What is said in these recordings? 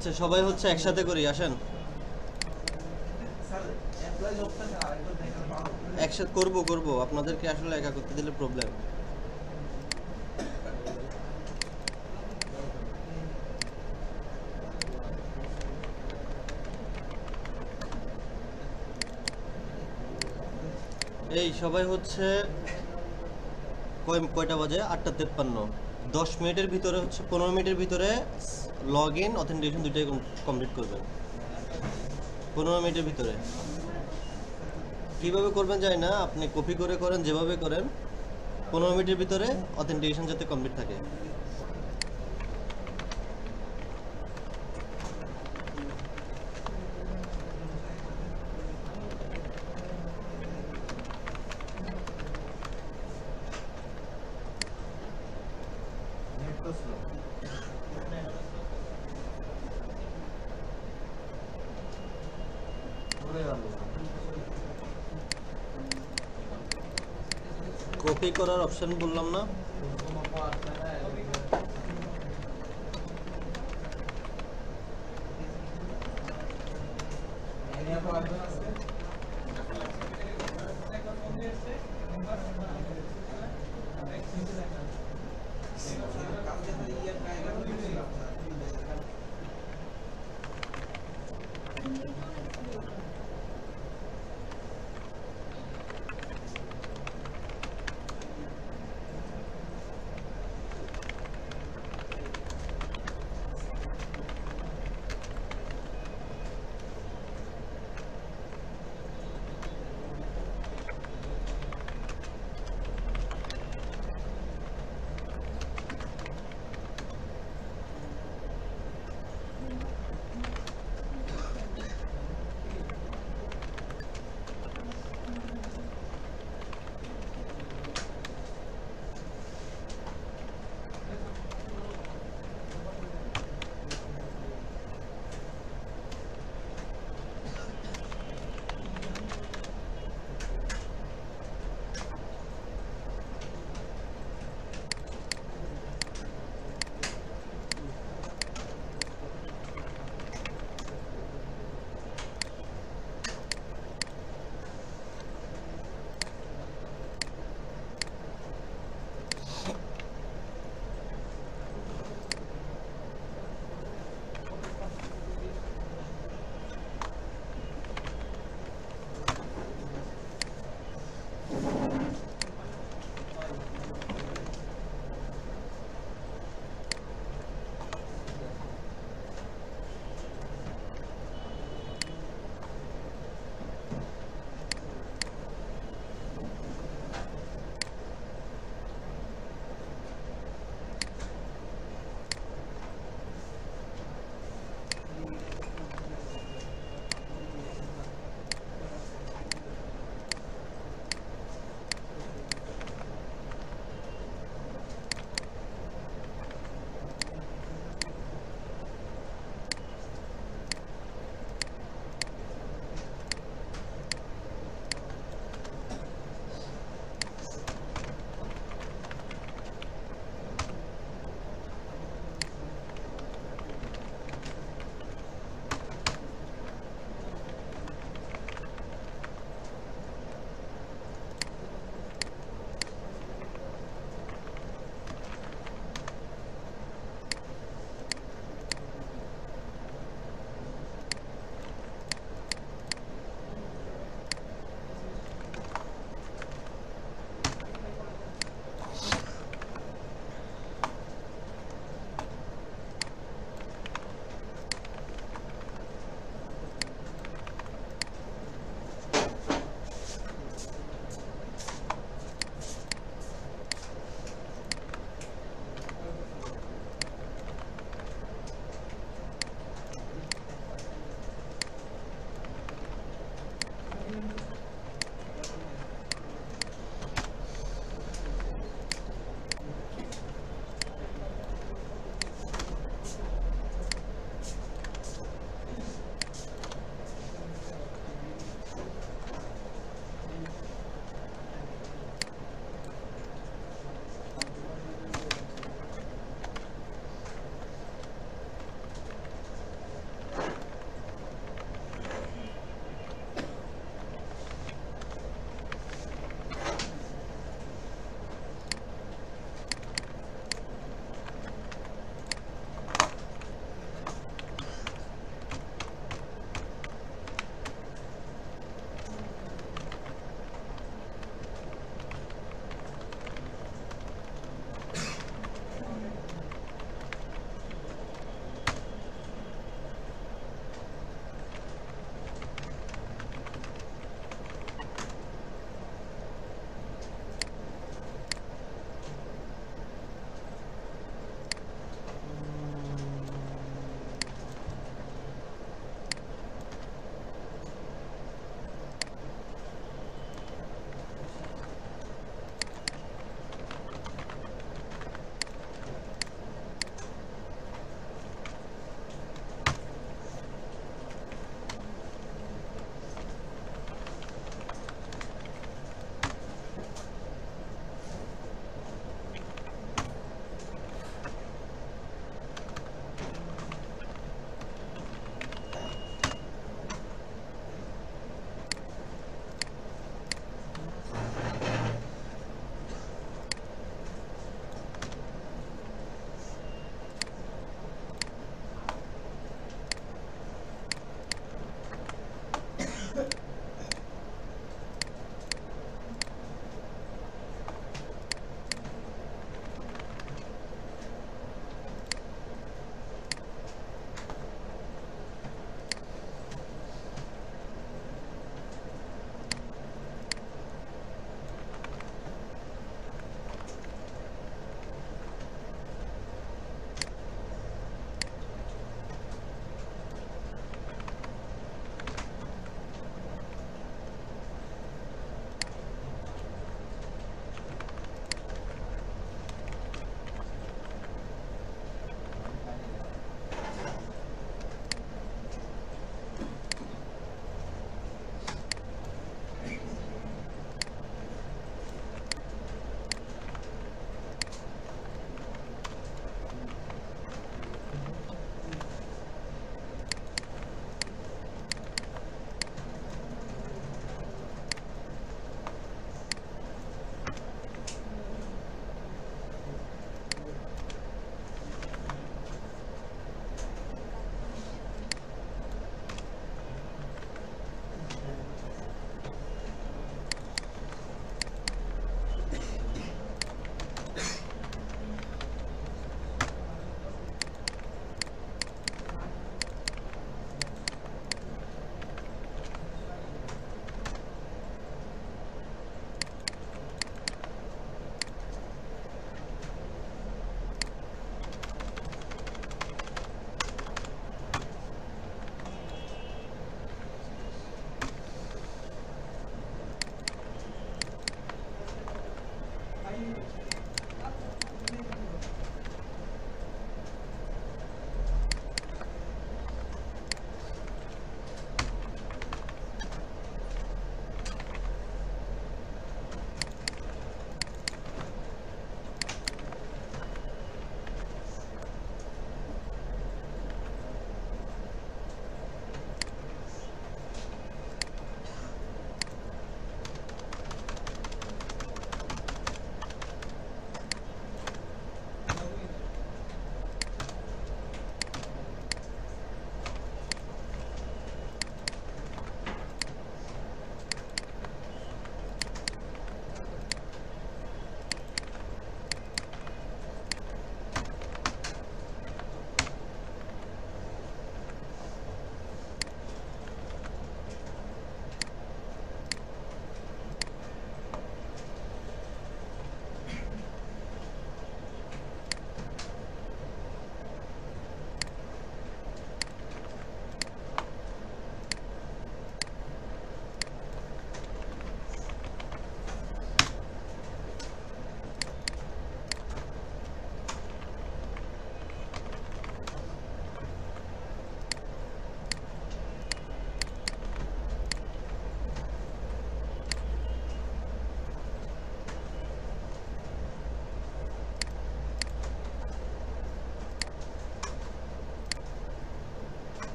আচ্ছা সবাই হচ্ছে একসাথে করি, আসেন একসাথে করব আপনাদেরকে আসলে একা করতে দিলে প্রবলেম। এই সবাই হচ্ছে কয়টা বাজে? 8:53। 10 মিনিটের ভিতরে হচ্ছে 15 মিনিটের ভিতরে লগ ইন অথেন্টিকেশন দুইটাই কমপ্লিট করবেন। 15 মিনিটের ভিতরে। কীভাবে করবেন জানি না, আপনি কপি করে করেন যেভাবে করেন, 15 মিনিটের ভিতরে অথেন্টিকেশন যাতে কমপ্লিট থাকে। কপি করার অপশন বললাম না?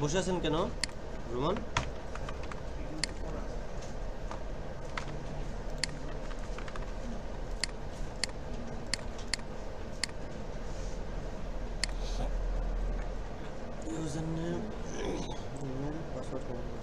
বসে আছেন কেন Roman? User name, email, password confirm.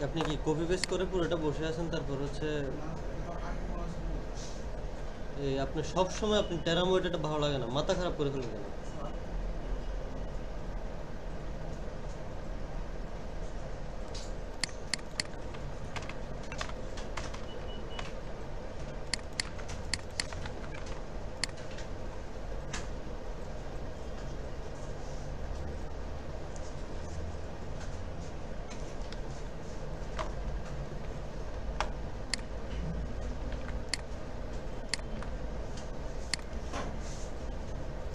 আপনি কি কপি পেস্ট করে পুরোটা বসে আছেন, তারপর হচ্ছে এই আপনি সব সময় আপনি টেরামোয়েটারটা ভালো লাগে না, মাথা খারাপ করে ফেলবেন কেন?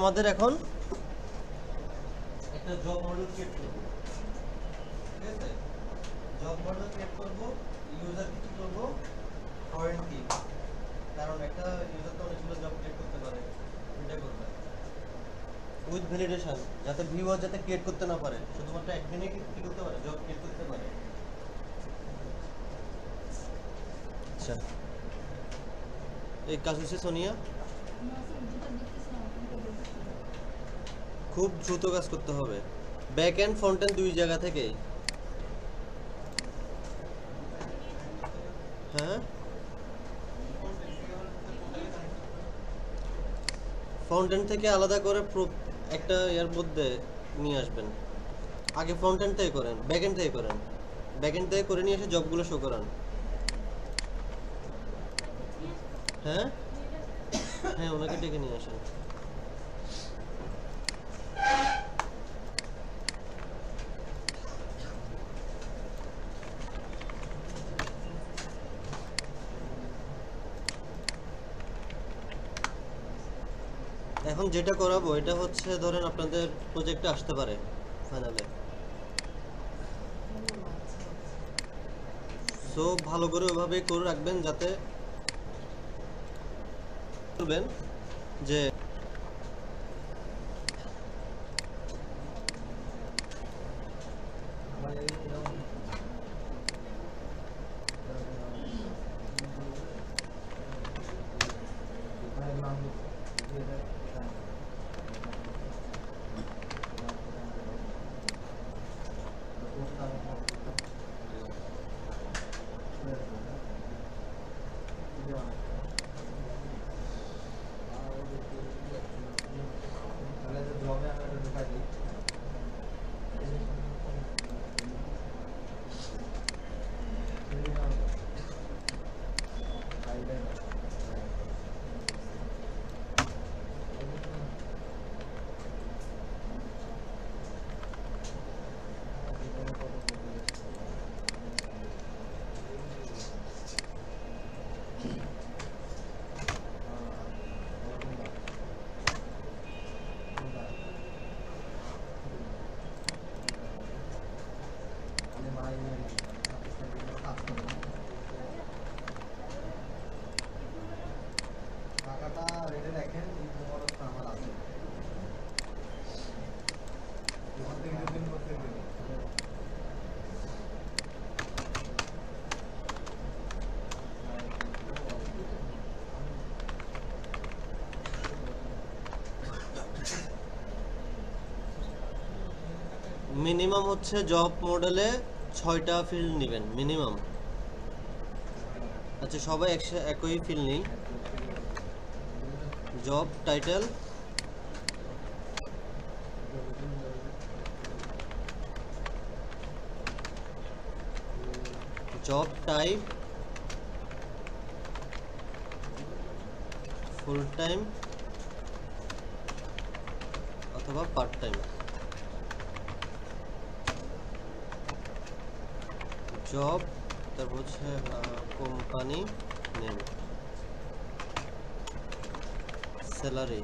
আমাদের এখন একটা জব মডেল ক্রিয়েট করব, ঠিক আছে? জব মডেল ক্রিয়েট করব, ইউজারকে কি করব, ফরেন কি, কারণ একটা ইউজার তো অনেকগুলো জব ক্রিয়েট করতে পারে, এটা করবে উইথ ভ্যালিডেশন, যাতে ভিউয়ার যাতে ক্রিয়েট করতে না পারে, শুধুমাত্র একদিনে কি করতে পারে, জব ক্রিয়েট করতে পারে। আচ্ছা, এই কাজ হচ্ছে সোনিয়া, খুব দ্রুত কাজ করতে হবে, ব্যাক এন্ড ফ্রন্ট এন্ড দুই জায়গা থেকে। হ্যাঁ, ফ্রন্ট এন্ড থেকে আলাদা করে একটা এর মধ্যে নিয়ে আসবেন। আগে ফ্রন্ট এন্ড থেকে করেন, ব্যাক এন্ড থেকে করেন, ব্যাক এন্ড থেকে করে নিয়ে এসে জবগুলো শো করান। হ্যাঁ হ্যাঁ, ওনাকে ডেকে নিয়ে আসেন। এখন যেটা করাবো এটা হচ্ছে ধরেন আপনাদের প্রজেক্টে আসতে পারে ফাইনালে, সো ভালো করে ওইভাবে করে রাখবেন যাতে বলবেন যে মিনিমাম হচ্ছে জব মডেলে 6টা ফিল্ড নেবেন মিনিমাম। আচ্ছা সবাই একই ফিল্ড নেই। Job title, job type, full time অথবা পার্ট টাইম, জব, তারপর হচ্ছে company name, salary,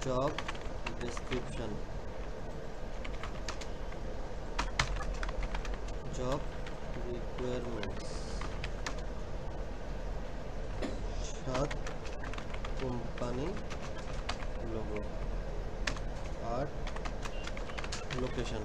job description, job requirements, 7 company logo, 8 location.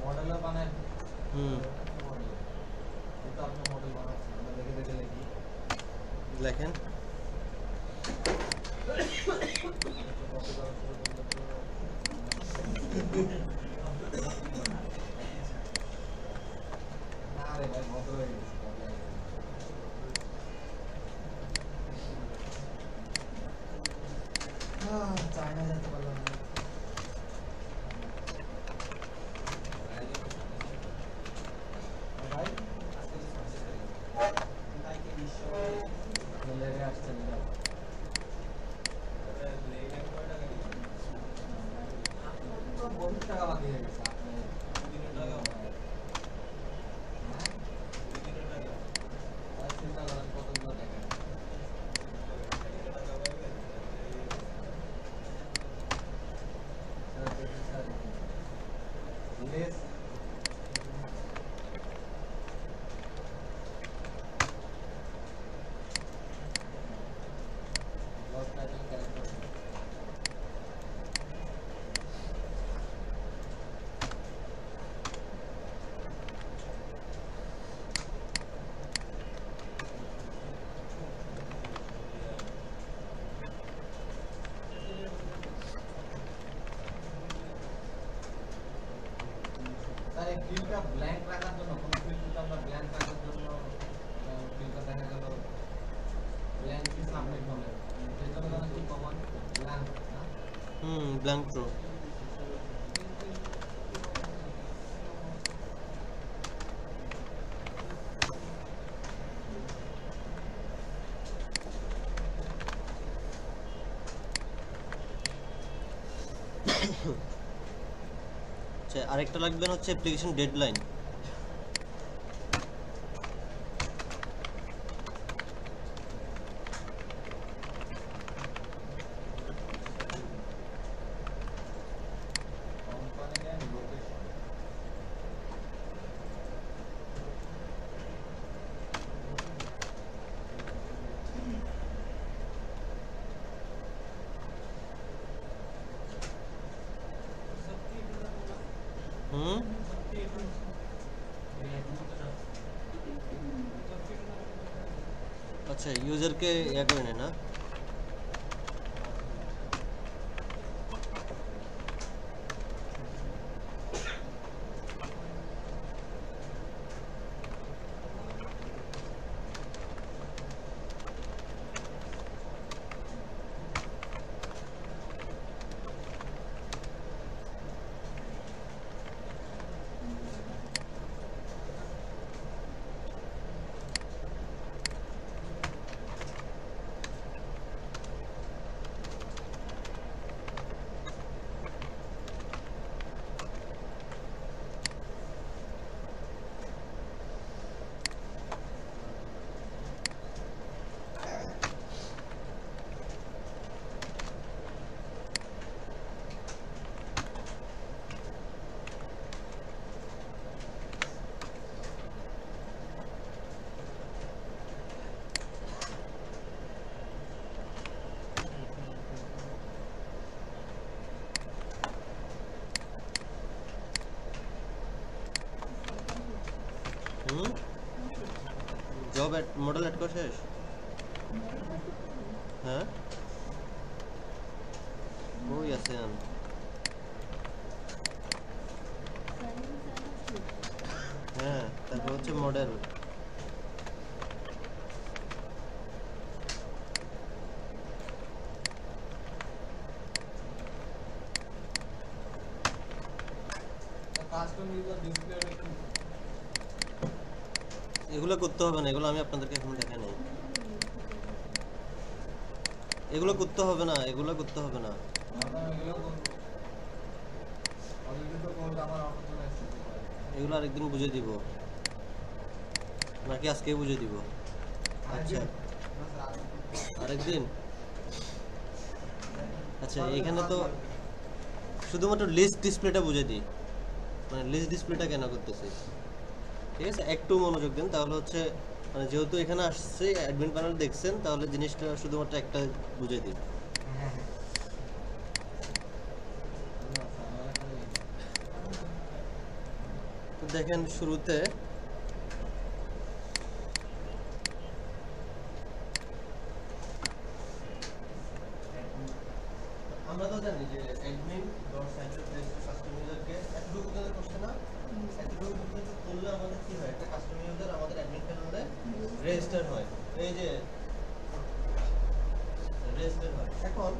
মডেলও বানায়। এটা আপনি মডেল বানাচ্ছেন, আমরা দেখে দেখে লিখি। লেখেন। না রে ভাই, ভদ্র হয়ে গেছে। চায়না যেতে পারলাম না। ভাই লেগে আসছেন না। বহুত টাকা বাকি হয়ে গেছে আপনি চিন্তা করেন কতগুলো টাকা। Yes. What title character? Sir এই ফিল্ডটা ব্ল্যাঙ্ক রাখার জন্য কোন ফিল্ডটা আমরা ব্ল্যাঙ্ক রাখার জন্য ফিল্ডটা দেখা গেল ব্ল্যাঙ্ক কি সাবমিট হবে সেই জন্য কি কমান্ড ব্ল্যাঙ্ক না ব্ল্যাঙ্ক ট্রু। আচ্ছা আরেকটা লাগবে হচ্ছে application deadline. Company and location আচ্ছা ইউজারকে ইয়া করে নেয় না। মডেল অ্যাড করা শেষ? হ্যাঁ ওই আছেন। হ্যাঁ তারপর হচ্ছে মডেল। কাস্টম ইউজার ডিসপ্লে এগুলো করতে হবে না, এগুলো আমি আপনাদেরকে এখন দেখাই নাই। এগুলো করতে হবে না, এগুলো করতে হবে না। এগুলো আরেকদিন বুঝে দিব, নাকি আজকে বুঝে দিব? আচ্ছা আরেকদিন। আচ্ছা এখানে তো শুধুমাত্র লিস্ট ডিসপ্লেটা বুঝে দিই, মানে লিস্ট ডিসপ্লেটা কেন করতেছি, ঠিক আছে? একটু মনোযোগ দিন, তাহলে হচ্ছে মানে যেহেতু এখানে আসছে অ্যাডমিন প্যানেল দেখছেন, তাহলে জিনিসটা শুধুমাত্র একটা বুঝে দিই। তো দেখেন শুরুতে আমরা তো জানি যে admin dot centre place custom ইউজারকে এতটুকু পর্যন্ত করছে না, এতটুকু পর্যন্ত করলে আমাদের কি হয়, একটা কাস্টম ইউজার আমাদের অ্যাডমিন প্যানেলে রেজিস্টার হয়, এই যে রেজিস্টার হয়। এখন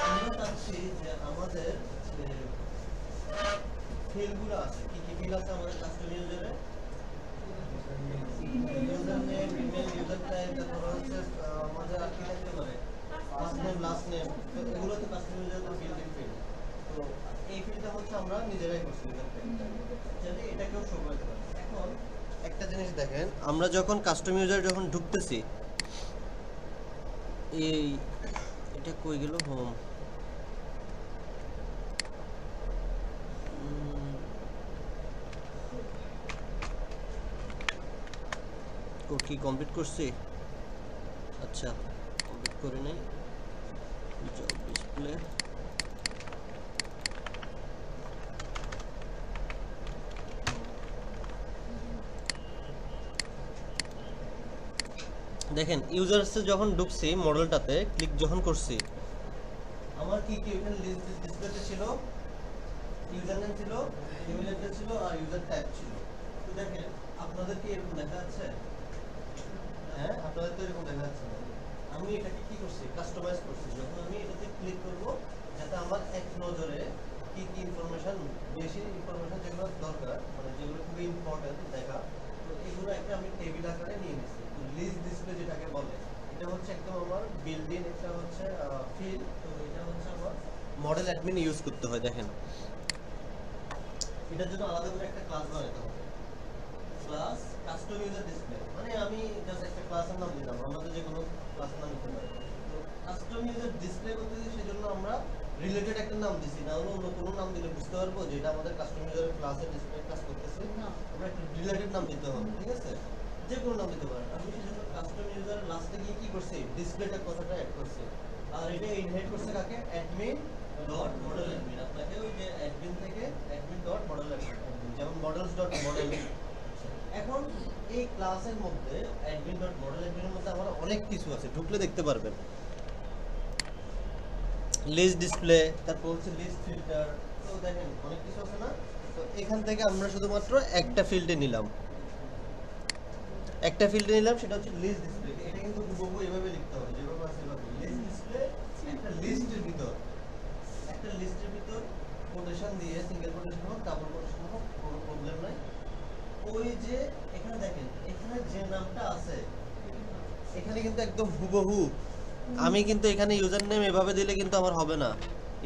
আমরা চাচ্ছি যে আমাদের ফিল্ডগুলো আছে, কি কি ফিল্ড আছে আমাদের কাস্টম ইউজারে? User name, email, user type, তারপর হচ্ছে আমাদের আর কি থাকতে পারে, ফার্স্ট নেম, লাস্ট নেম। তো এগুলো তো কাস্টম ইউজারের বিল্ট-ইন ফিল্ড। তো এই ফিল্ডটা হচ্ছে আমরা নিজেরাই করছি ইউজার ফিল্ডটা, যাতে এটাকেও শো করতে পারি। এখন একটা জিনিস দেখেন, আমরা যখন কাস্টম ইউজার যখন ঢুকতেছি, এই এটা কই গেল, হোম, কোড কি কমপ্লিট করছি? আচ্ছা কমপ্লিট করি নাই। জব ডিসপ্লে, দেখেন ইউজার্সে যখন ঢুকছি মডেলটাতে ক্লিক যখন করছি, আমার কি কি এখানে লিস্ট ডিসপ্লেতে ছিল, ইউজার নেম ছিল, ইমেল অ্যাড্রেস ছিল, আর ইউজার ট্যাগ ছিল। তো দেখেন আপনাদের কি এরকম দেখা যাচ্ছে? হ্যাঁ আপনাদের তো এরকম দেখা যাচ্ছে না। আমি এটাকে কি করছি, কাস্টমাইজ করছি। যখন আমি এটাতে ক্লিক করব, যাতে আমার এক নজরে কি কি ইনফরমেশন, বেশি ইনফরমেশন যেগুলো দরকার, মানে যেগুলো খুবই ইম্পর্টেন্ট দেখা, তো এগুলো একটা আমি টেবিল আকারে নিয়ে নিচ্ছি। তো লিস্ট ডিসপ্লে যেটাকে বলে, এটা হচ্ছে একদম আমার বিল্ট ইন একটা হচ্ছে ফিল্ড। তো এটা হচ্ছে আমার মডেল অ্যাডমিন ইউজ করতে হয়। দেখেন এটার জন্য আলাদা করে একটা ক্লাস বানাতে হবে, ক্লাস কাস্টম ইউজার ডিসপ্লে। মানে আমি জাস্ট একটা ক্লাসের নাম দিলাম, আমরা তো যে কোনো ক্লাসের নাম দিতে পারি। তো কাস্টম ইউজার ডিসপ্লে করতে দিই, সেজন্য আমরা রিলেটেড একটা নাম দিছি, না হলে অন্য কোনো নাম দিলে বুঝতে পারবো যে এটা আমাদের কাস্টম ইউজারের ক্লাসের ডিসপ্লে ক্লাস করতেছে না, আমরা একটা রিলেটেড নাম দিতে হবে, ঠিক আছে? যে কোনো নাম দিতে পারেন। আমি সেজন্য কাস্টম ইউজার লাস্টে গিয়ে কি করছি, ডিসপ্লেটা কথাটা অ্যাড করছি। আর এটা ইনহেরিট করছে কাকে? Admin dot model admin. আপনাকে ওই যে অ্যাডমিন থেকে অ্যাডমিন ডট মডেল অ্যাডমিন, যেমন মডেলস ডট মডেল। এখন এই ক্লাসের মধ্যে অ্যাডমিন ডট মডেল অ্যাডমিনের মধ্যে আমার অনেক কিছু আছে, ঢুকলে দেখতে পারবেন। লিস্ট ডিসপ্লে, তারপর হচ্ছে লিস্ট ফিল্টার, তো দেখেন অনেক কিছু আছে না? তো এখান থেকে আমরা শুধুমাত্র একটা ফিল্ডে নিলাম, সেটা হচ্ছে লিস্ট ডিসপ্লে। এটা কিন্তু হুবহু এভাবে লিখতে হবে, যেভাবে আছে এভাবে। লিস্ট ডিসপ্লে একটা লিস্টের ভিতর, কোটেশন দিয়ে, সিঙ্গেল কোটেশন হোক, ডাবল কোটেশন হোক, কোনো প্রবলেম নাই। ওই যে এখানে দেখেন, এখানে যে নামটা আছে, এখানে কিন্তু একদম হুবহু। আমি কিন্তু এখানে ইউজার নেম এভাবে দিলে কিন্তু আমার হবে না,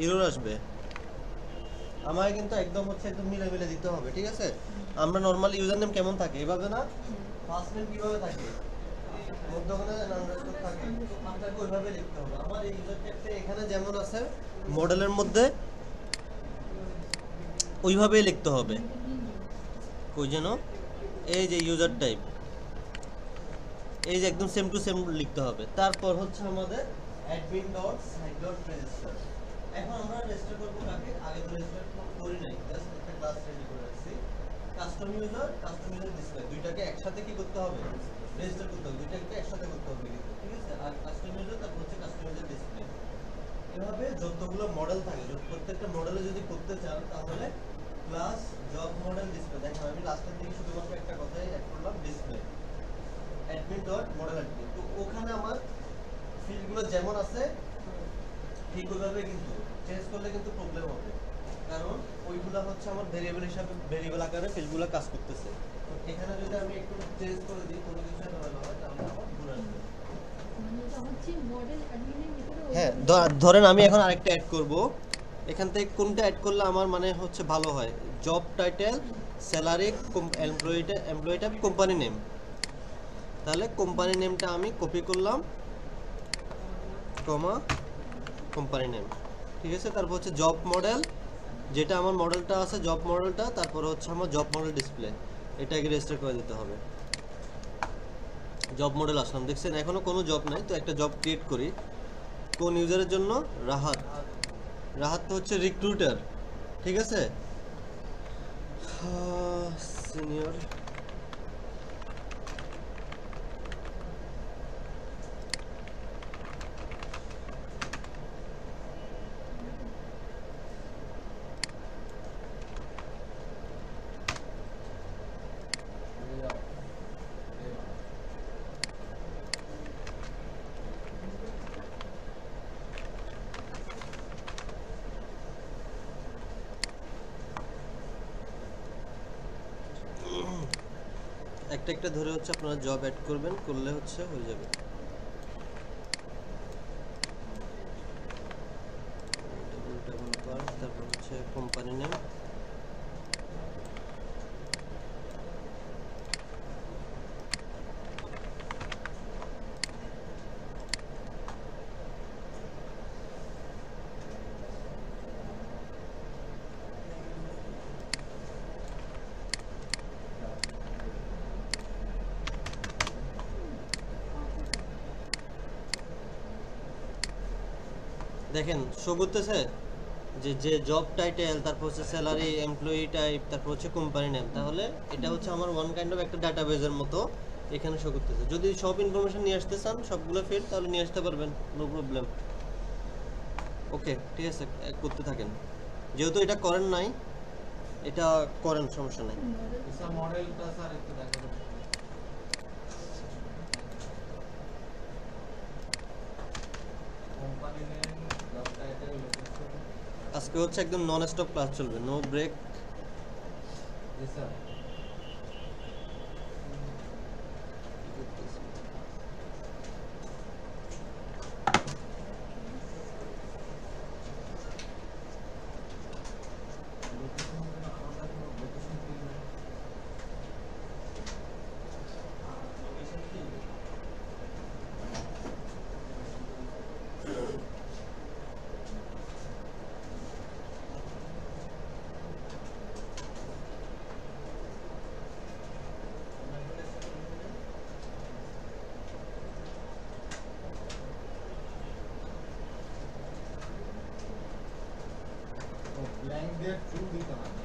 এরর আসবে। আমায় কিন্তু একদম হচ্ছে একদম মিলে মিলে দিতে হবে, ঠিক আছে? আমরা নরমাল ইউজার নেম কেমন থাকে, এভাবে না? ফার্স্ট নেম কিভাবে থাকে, মধ্যখানে আন্ডারস্কোর থাকে, তো আপনাকে ওইভাবে লিখতে হবে। আমার এই ইউজার ট্যাগটা এখানে যেমন আছে মডেলের মধ্যে, ওইভাবেই লিখতে হবে। কই যেন, এই যে ইউজার টাইপ, এই যে একদম সেম টু সেম লিখতে হবে। তারপর হচ্ছে আমাদের admin dot site dot register. এখন আমরা রেজিস্টার করব কাকে? আগে তো রেজিস্টার করি নাই, জাস্ট একটা ক্লাস রেডি করে রাখছি। কাস্টম ইউজার ডিসপ্লে দুইটাকে একসাথে কি করতে হবে, রেজিস্টার করতে হবে, দুইটাকে একসাথে করতে হবে কিন্তু, ঠিক আছে। আর কাস্টম ইউজার তারপর হচ্ছে কাস্টম ইউজার ডিসপ্লে। এভাবে যতগুলো মডেল থাকে, প্রত্যেকটা মডেলে যদি করতে চান তাহলে ক্লাস জব মডেল ডিসপ্লে। দেখেন আমি লাস্টের দিকে শুধুমাত্র একটা কথাই অ্যাড করলাম, display admin dot model admin. তো ওখানে আমার ফিল্ডগুলো যেমন আছে ঠিক ওইভাবে, কিন্তু চেঞ্জ করলে কিন্তু প্রবলেম হবে, কারণ ওইগুলা হচ্ছে আমার ভেরিয়েবল হিসাবে, ভেরিয়েবল আকারে ফিল্ডগুলো কাজ করতেছে। তো এখানে যদি আমি একটু চেঞ্জ করে দিই কোনো কিছু ঝামেলা হয় তাহলে আমার ভুল আসবে। হ্যাঁ, ধরেন আমি এখন আরেকটা অ্যাড করব। এখান থেকে কোনটা অ্যাড করলে আমার মানে হচ্ছে ভালো হয়, job title, salary, employee type, company name. তাহলে কোম্পানি নেমটা আমি কপি করলাম, কমা কোম্পানি নেম, ঠিক আছে। তারপর হচ্ছে জব মডেল, যেটা আমার মডেলটা আছে জব মডেলটা, তারপর হচ্ছে আমার জব মডেল ডিসপ্লে, এটাকে রেজিস্টার করে দিতে হবে। জব মডেল আসলাম, দেখছেন এখনো কোনো জব নাই, তো একটা জব ক্রিয়েট করি। কোন ইউজারের জন্য? রাহাত। রাহাত তো হচ্ছে রিক্রুটার, ঠিক আছে। সিনিয়র একটা একটা ধরে হচ্ছে আপনারা জব অ্যাড করবেন, করলে হচ্ছে হয়ে যাবে। তারপর হচ্ছে কোম্পানি নেম, দেখেন শো করতেছে যে জব টাইটেল, তারপর হচ্ছে স্যালারি, এমপ্লয়ি টাইপ, তারপর হচ্ছে কোম্পানি নেম। তাহলে এটা হচ্ছে আমার ওয়ান কাইন্ড অফ একটা ডাটাবেজের মতো এখানে শো করতেছে। যদি সব ইনফরমেশন নিয়ে আসতে চান সবগুলো ফিল্ড, তাহলে নিয়ে আসতে পারবেন, নো প্রবলেম। ওকে, ঠিক আছে, করতে থাকেন। যেহেতু এটা করেন নাই, এটা করেন, সমস্যা নাই। মডেলটা স্যার একটু দেখাবেন। Company name, job title, location. আজকে হচ্ছে একদম নন স্টপ ক্লাস চলবে, নো ব্রেক। জি স্যার। ব্ল্যাঙ্ক দিয়ে ট্রু দিতে হবে।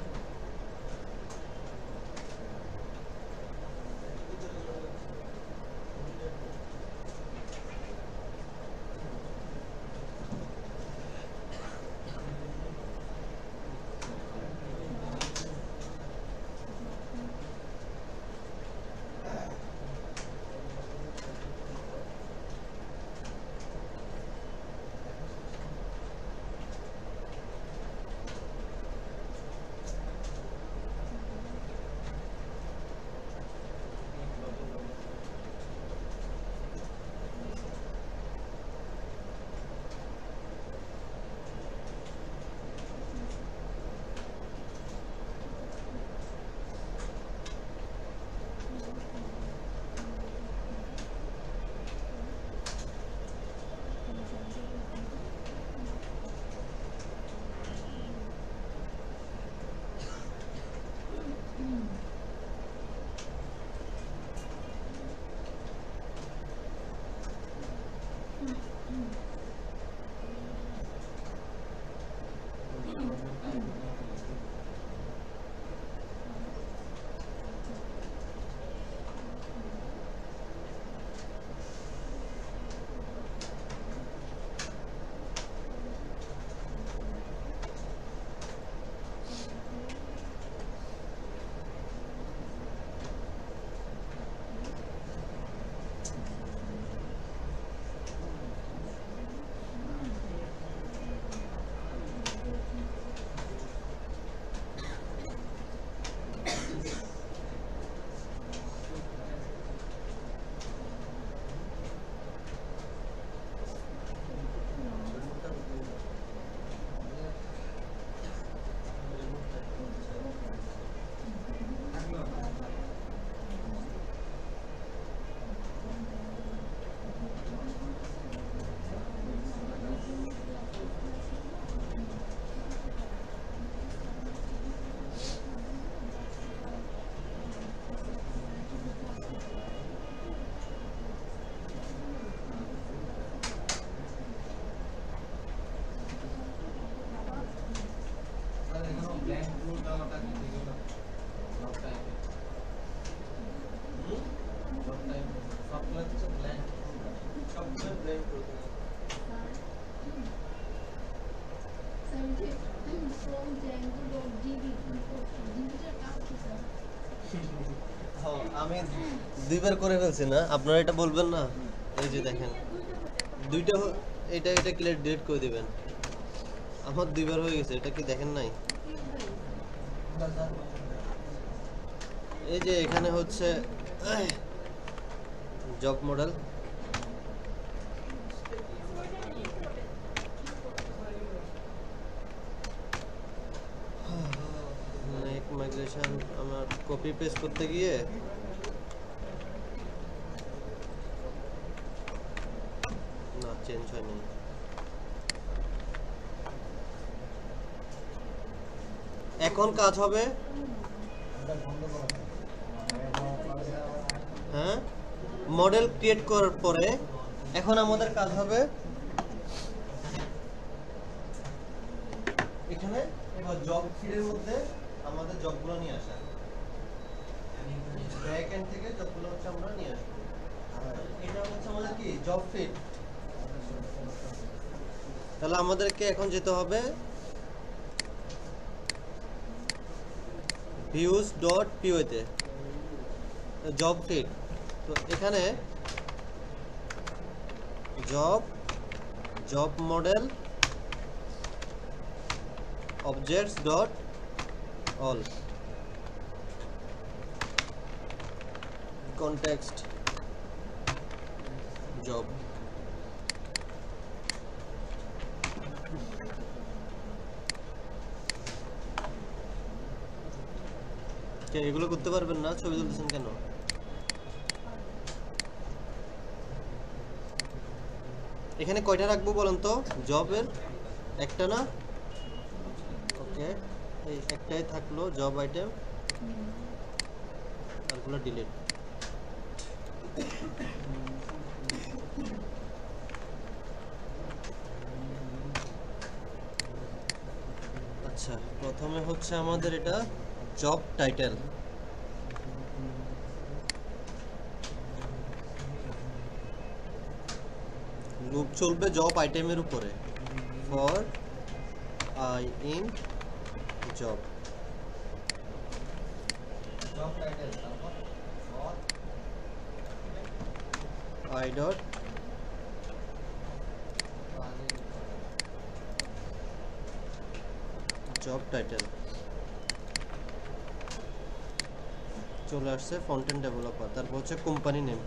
হ্যাঁ, আমি দুইবার করে ফেলছি না, আপনারা এটা বলবেন না। এই যে দেখেন দুইটা এটা এটা ক্লিয়ার ডিলিট করে দিবেন। আমার দুইবার হয়ে গেছে, এটা কি দেখেন নাই? এই যে এখানে হচ্ছে জব মডেল, মেক মাইগ্রেশন আমার কপি পেস্ট করতে গিয়ে না চেঞ্জ হয়নি। এখন কাজ হবে, হ্যাঁ মডেল ক্রিয়েট করার পরে এখন আমাদের কাজ হবে এখানে এবার জব ফিল্ডের মধ্যে আমাদের জবগুলো নিয়ে আসা, ব্যাক এন্ড থেকে জবগুলো হচ্ছে আমরা নিয়ে আসবো। এটা হচ্ছে আমাদের কি জব ফিল্ড। তাহলে আমাদেরকে এখন যেতে হবে views.py তে, জব ফিল্ড। তো এখানে job model objects dot all context job। এগুলো করতে পারবেন না, ছবি তুলতেছেন কেন? এখানে কয়টা রাখবো বলেন তো? জবের একটা না? ওকে, এই একটাই থাকলো জব আইটেম, তারগুলো ডিলিট। আচ্ছা, প্রথমে হচ্ছে আমাদের এটা জব টাইটেল। লুপ চলবে জব আইটেমের উপরে, for I in job. Job title তারপর আই ডট জব টাইটেল চলে আসছে, ফ্রন্ট এন্ড ডেভেলপার। তারপর হচ্ছে কোম্পানি নেম,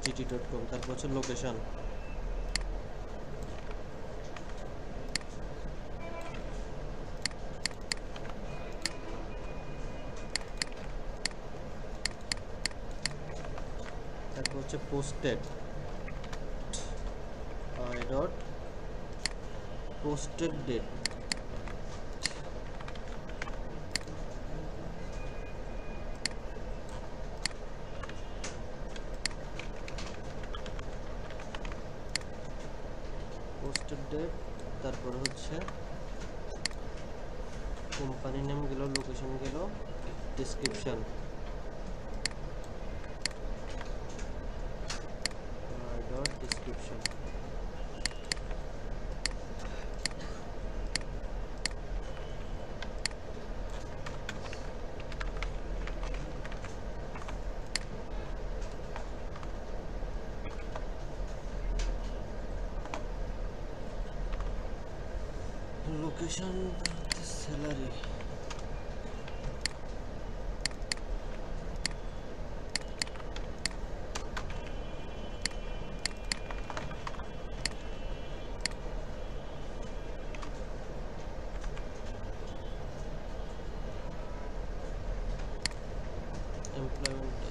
gt.com। তারপর হচ্ছে লোকেশন, তারপর হচ্ছে posted, I dot posted date, posted date. তারপর হচ্ছে কোম্পানি নেম গেল, লোকেশন গেল, description dot description. Location, salary, employment,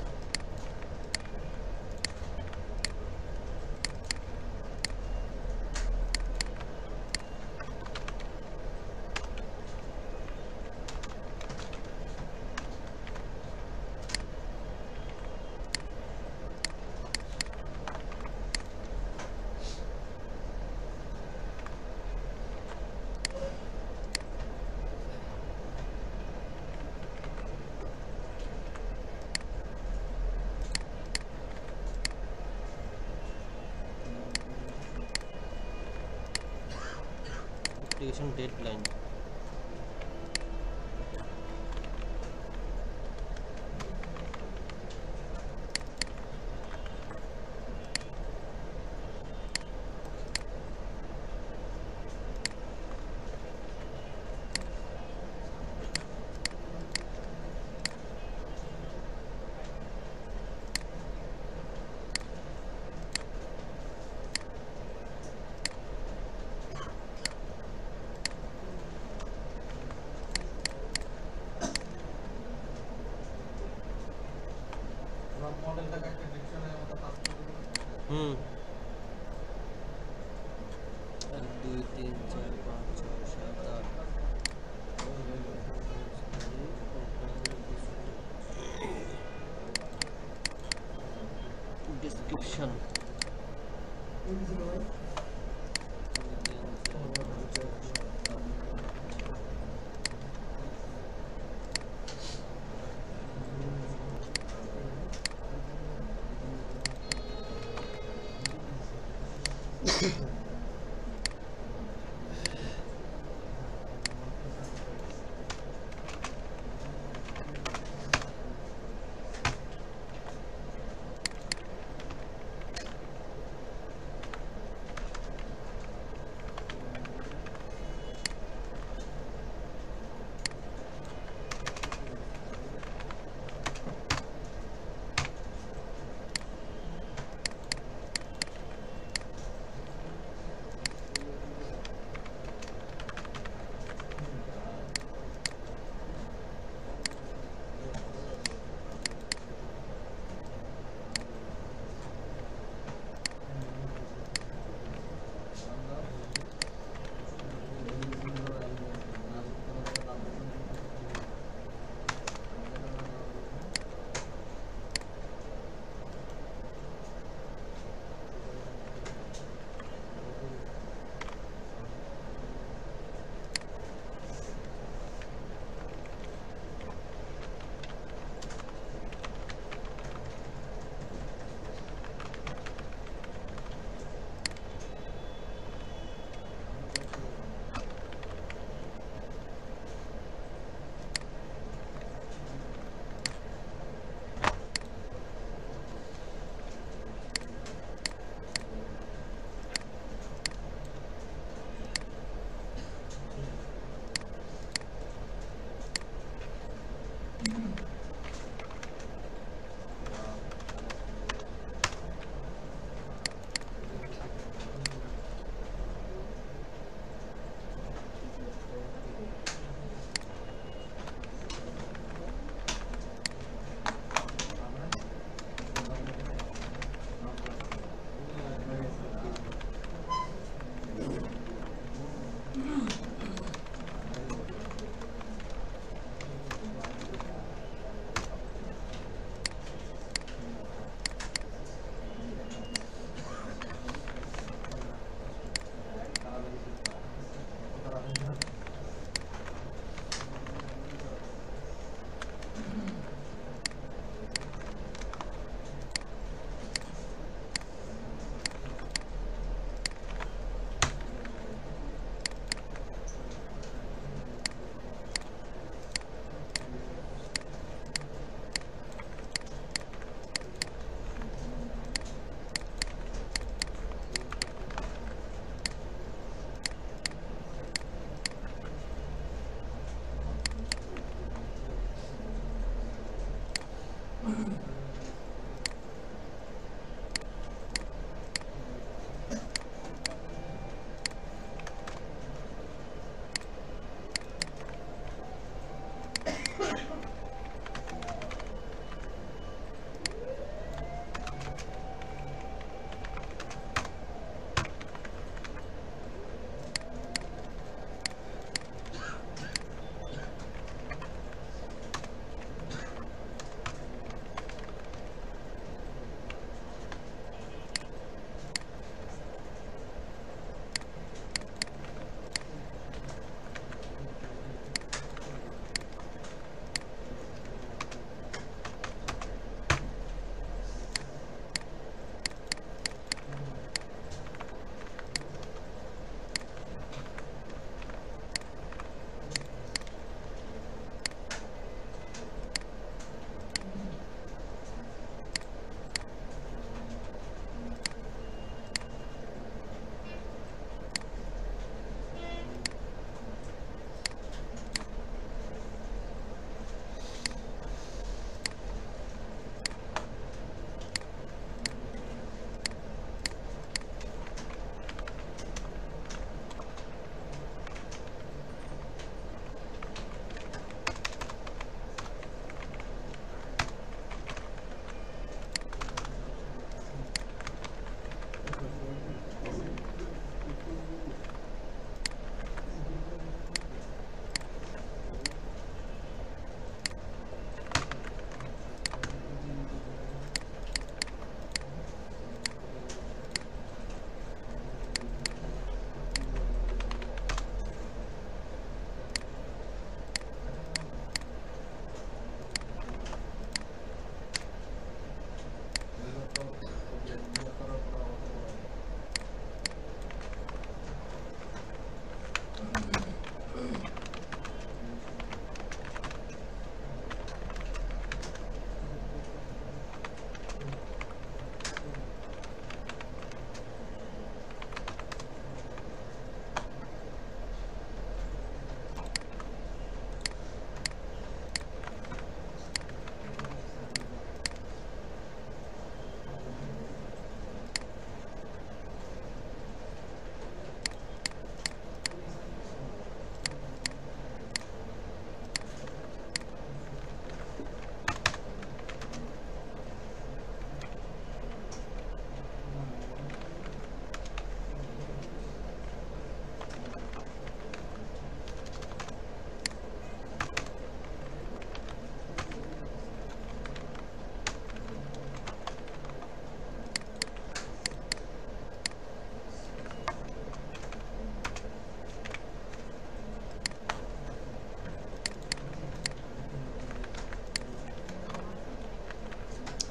application deadline. হুম 1 2 3 4 5 6 7 8 description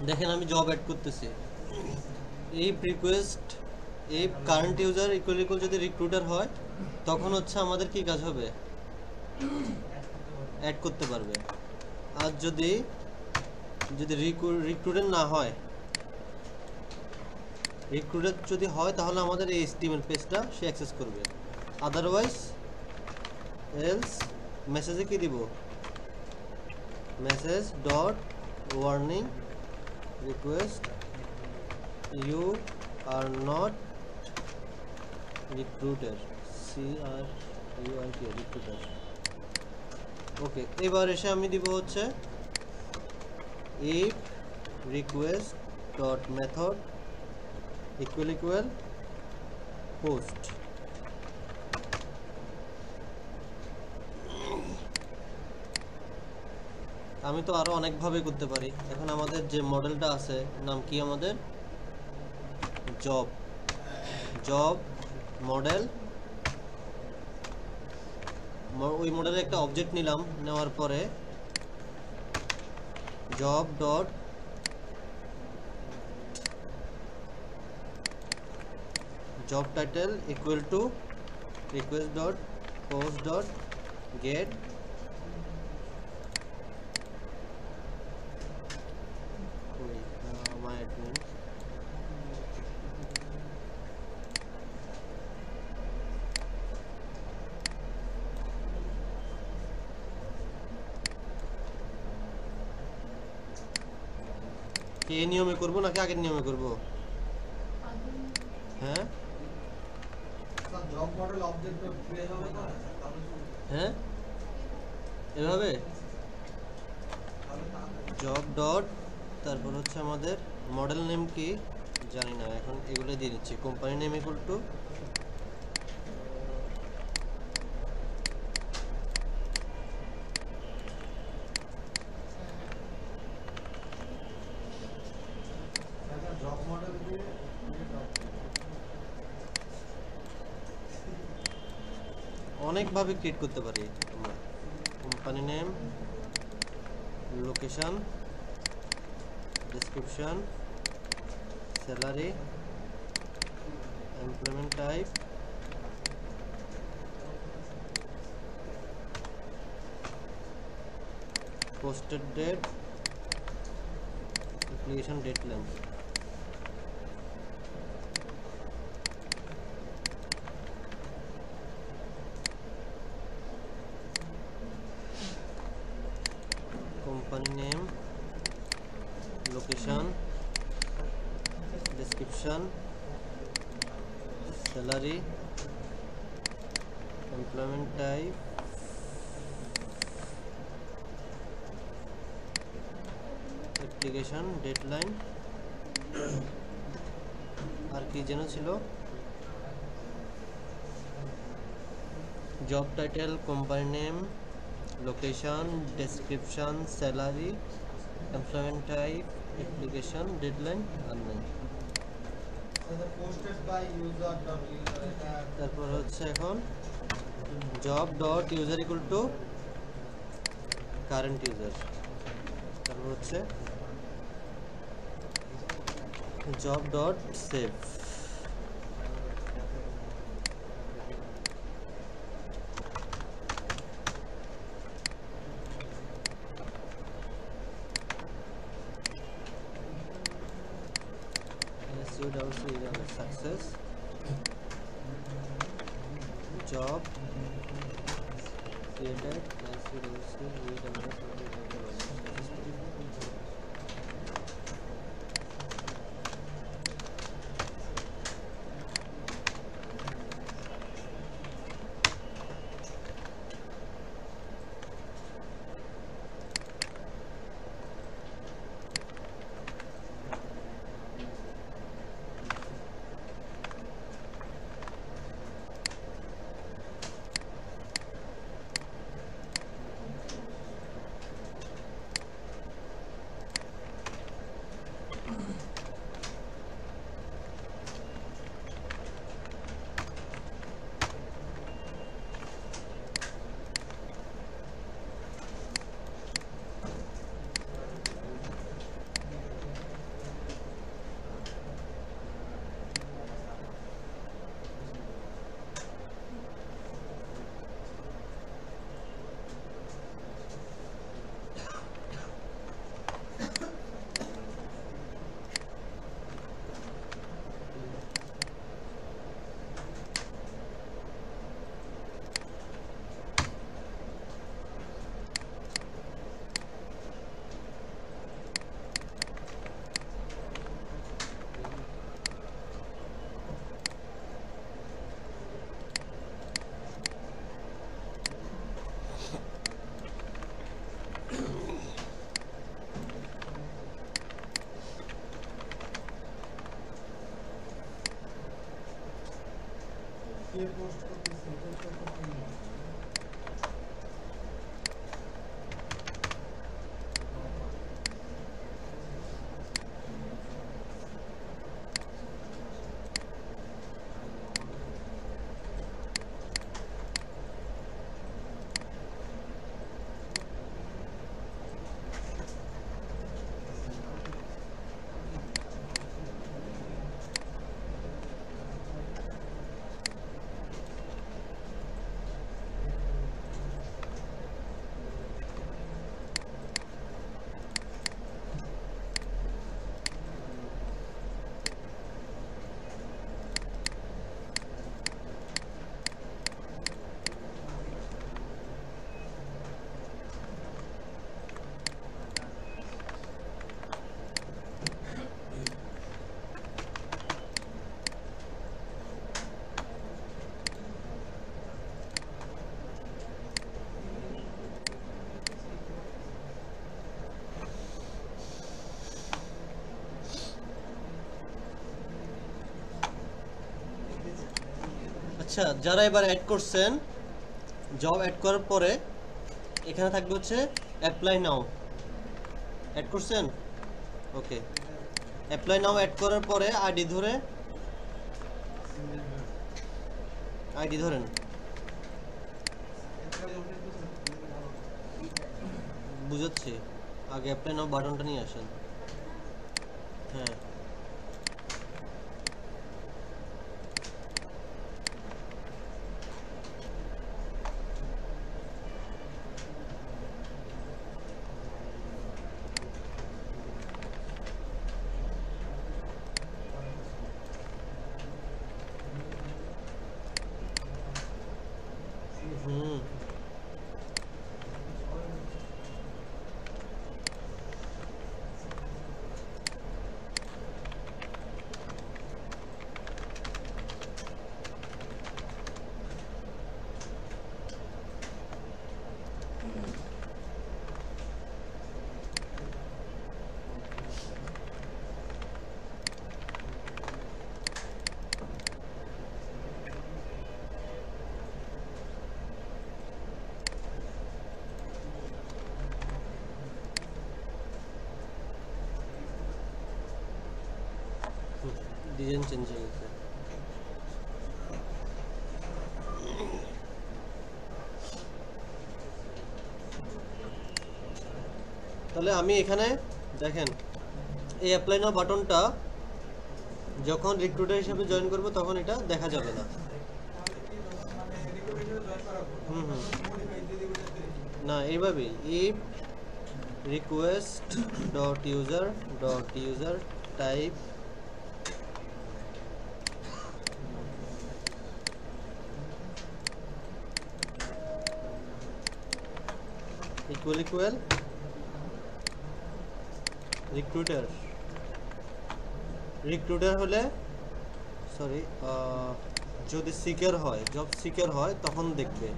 দেখেন আমি জব অ্যাড করতেছি, এই রিকোয়েস্ট এই কারেন্ট ইউজার ইকুয়াল ইকুয়াল যদি রিক্রুটার হয় তখন হচ্ছে আমাদের কি কাজ হবে, অ্যাড করতে পারবে। আর যদি যদি রিক্রুটার না হয়, রিক্রুটার যদি হয় তাহলে আমাদের এই HTML পেজটা সে অ্যাক্সেস করবে, আদারওয়াইজ এলস মেসেজে কি দিব, message dot warning request you are not recruiter, CRUIT recruiter. Okay, এবার এসে আমি দিব হচ্ছে if request dot method equal equal post। আমি তো আরো অনেক ভাবে করতে পারি। এখন আমাদের যে মডেলটা আছে নাম কি, আমাদের জব মডেল, ওই মডেলে একটা অবজেক্ট নিলাম, নেওয়ার পরে job dot job title equal to request dot post dot gate my admin এই নিয়মে করব নাকি আগের নিয়মে করব? হ্যাঁ জব মডেল অবজেক্ট ক্রিয়েট হবে না, হ্যাঁ এভাবে জব ডট তারপর হচ্ছে আমাদের মডেল নেম কি জানি না, এখন এগুলো দিয়ে দিচ্ছি, company name equal to job model দিয়ে অনেকভাবে ক্রিয়েট করতে পারি আমরা। Company name, location, description, salary, employment type, posted date, application deadline. company name, location, description, salary, employment type, application deadline, আর কি যেন ছিল, job title, company name, location, description, salary, employment type, application deadline, earning। Posted by user dot user, এটা তারপর হচ্ছে এখন job dot user equal to current user, তারপর হচ্ছে job dot save. success job created আচ্ছা, যারা এবার অ্যাড করছেন, জব অ্যাড করার পরে এখানে থাকবে হচ্ছে অ্যাপ্লাই নাও। অ্যাড করছেন? ওকে, অ্যাপ্লাই নাও অ্যাড করার পরে আইডি ধরে আইডি ধরেন, বুঝাচ্ছি। আগে অ্যাপ্লাই নাও বাটনটা নিয়ে আসেন। হ্যাঁ, হুম, ডিজাইন চেঞ্জ হয়ে গেছে। তাহলে আমি এখানে দেখেন, এই অ্যাপ্লাই নাও বাটনটা যখন রিক্রুটার হিসেবে জয়েন করব তখন এটা দেখা যাবে না। হুম হুম, না এইভাবেই, if request dot user type equal recruiter হলে সরি, যদি সিকার হয়, জব সিকার হয় তখন দেখবে,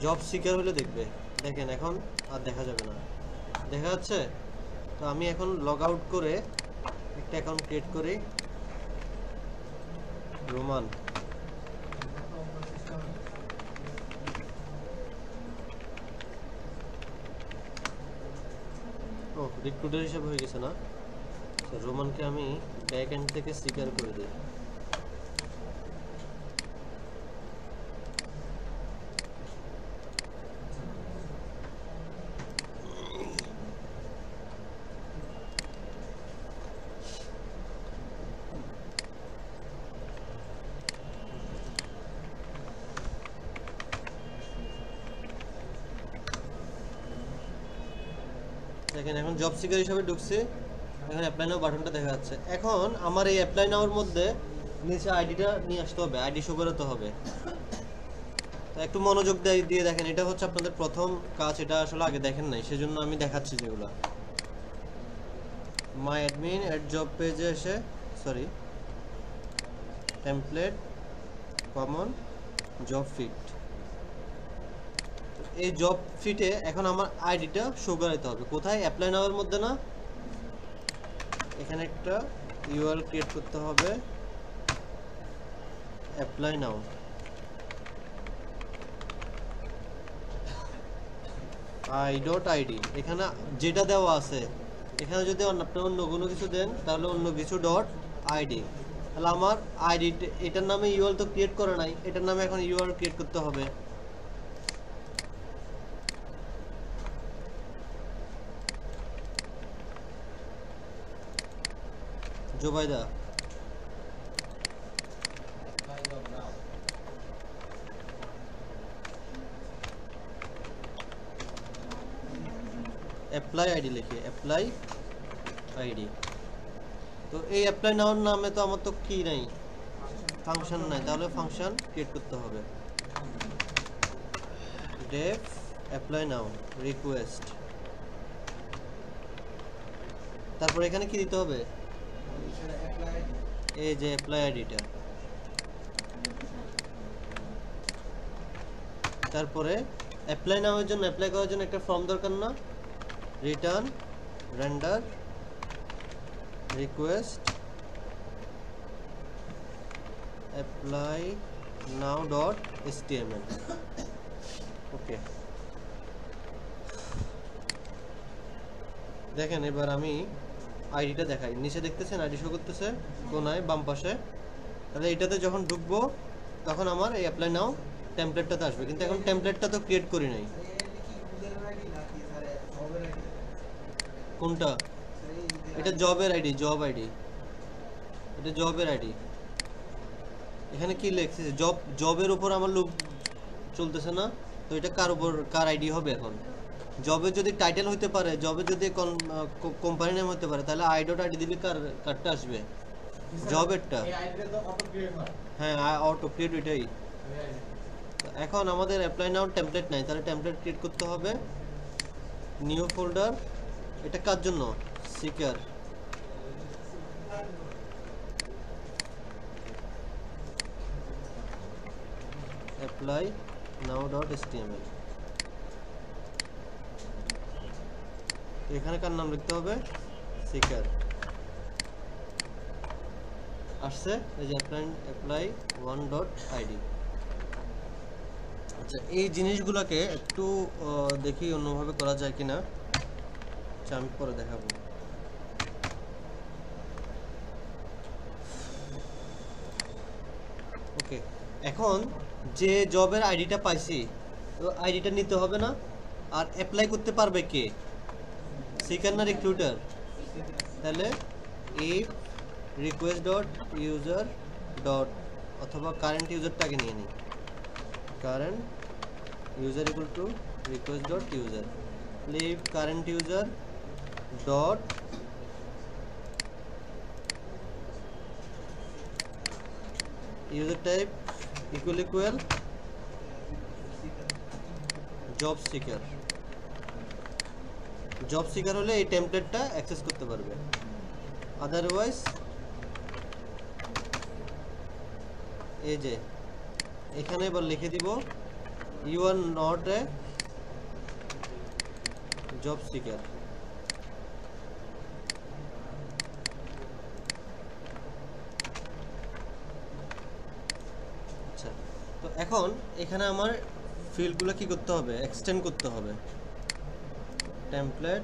জব সিকার হলে দেখবে। দেখেন এখন আর দেখা যাবে না, দেখা যাচ্ছে? তো আমি এখন লগ আউট করে একটা অ্যাকাউন্ট ক্রিয়েট করি, রোমান। ও, রিক্রুটার হিসেবে হয়ে গেছে না? রোমানকে আমি ব্যাক এন্ড থেকে সিকার করে দিই। দেখেন এখন জব সিকার হিসেবে ঢুকছি, এখন অ্যাপ্লাই নাও বাটনটা দেখা যাচ্ছে। এখন আমার এই অ্যাপ্লাই নাওর মধ্যে নিচে আইডিটা নিয়ে আসতে হবে, আইডি শো করাতে হবে। তো একটু মনোযোগ দিয়ে দেখেন, এটা হচ্ছে আপনাদের প্রথম কাজ, এটা আসলে আগে দেখেন নাই, সেজন্য আমি দেখাচ্ছি যেগুলো। মাই অ্যাডমিন এট জব পেজে এসে, sorry, template common job fit, এই জব ফিটে এখন আমার আইডিটা শো করাতে হবে। কোথায়? অ্যাপ্লাই নাওয়ের মধ্যে না, এখানে একটা ইউআরএল ক্রিয়েট করতে হবে, অ্যাপ্লাই নাও। i.id এখানে যেটা দেওয়া আছে, এখানে যদি আপনি অন্য কোনো কিছু দেন তাহলে অন্য কিছু ডট আইডি। তাহলে আমার আইডি এটার নামে ইউআরএল তো ক্রিয়েট করে নাই, এটার নামে এখন ইউআরএল ক্রিয়েট করতে হবে। জোবাইদা অ্যাপ্লাই আইডি লিখে অ্যাপ্লাই আইডি। তো এই অ্যাপ্লাই নাওয়ার নামে তো আমার তো কি নাই, ফাংশন নাই, তাহলে ফাংশন ক্রিয়েট করতে হবে। ডেফ অ্যাপ্লাই নাও রিকোয়েস্ট, তারপর এখানে কি দিতে হবে, এই যে অ্যাপ্লাই আইডিটা। তারপরে অ্যাপ্লাই নামের জন্য, অ্যাপ্লাই করার জন্য একটা ফর্ম দরকার না, রিটার্ন রেন্ডার রিকোয়েস্ট অ্যাপ্লাই নাও ডট html। ওকে, দেখেন এবার আমি আইডিটা দেখাই। নিচে দেখতেছেন আইডি শো করতেছে কোনায় বাম পাশে। তাহলে এটাতে যখন ঢুকবো তখন আমার এই অ্যাপ্লাই নাও টেমপ্লেটটাতে আসবে, কিন্তু এখন টেমপ্লেটটা তো ক্রিয়েট করি নাই। কোনটা? এটা জবের আইডি, জব আইডি, এটা জবের আইডি। এখানে কি লেখছে, জবের উপর আমার লুপ চলতেছে না, তো এটা কার উপর, কার আইডি হবে এখন? জবের যদি টাইটেল হইতে পারে, জবের যদি কোম্পানি নেম হতে পারে, তাহলে i.id দিলে কারটা আসবে, জবেরটা। হ্যাঁ অটো ক্রিয়েট ওইটাই। এখন আমাদের অ্যাপ্লাই নাও টেমপ্লেট নাই, তাহলে টেমপ্লেট ক্রিয়েট করতে হবে। নিউ ফোল্ডার, এটা কার জন্য? সিকার। অ্যাপ্লাই নাও ডট html। এখানে কার নাম লিখতে হবে? সিকার। আসছে এই যে অ্যাপ্লাই 1.id। আচ্ছা, এই জিনিসগুলোকে একটু দেখি অন্যভাবে করা যায় কিনা, আমি পরে দেখাবো। ওকে, এখন যে জবের আইডিটা পাইছি, তো আইডিটা নিতে হবে না? আর অ্যাপ্লাই করতে পারবে কে? সিকার না রিক্রুটার? তাহলে if request dot user dot, অথবা কারেন্ট ইউজারটাকে নিয়ে নিই, current user equal to request dot user. লিভ current user dot user type equal job seeker. Job seeker হলে এই টেমপ্লেটটা অ্যাক্সেস করতে পারবে, আদারওয়াইজ এই যে এখানে এবার লিখে দিব you are not a job seeker. আচ্ছা, তো এখন এখানে আমার ফিল্ডগুলো কি করতে হবে? এক্সটেন্ড করতে হবে। টেমপ্লেট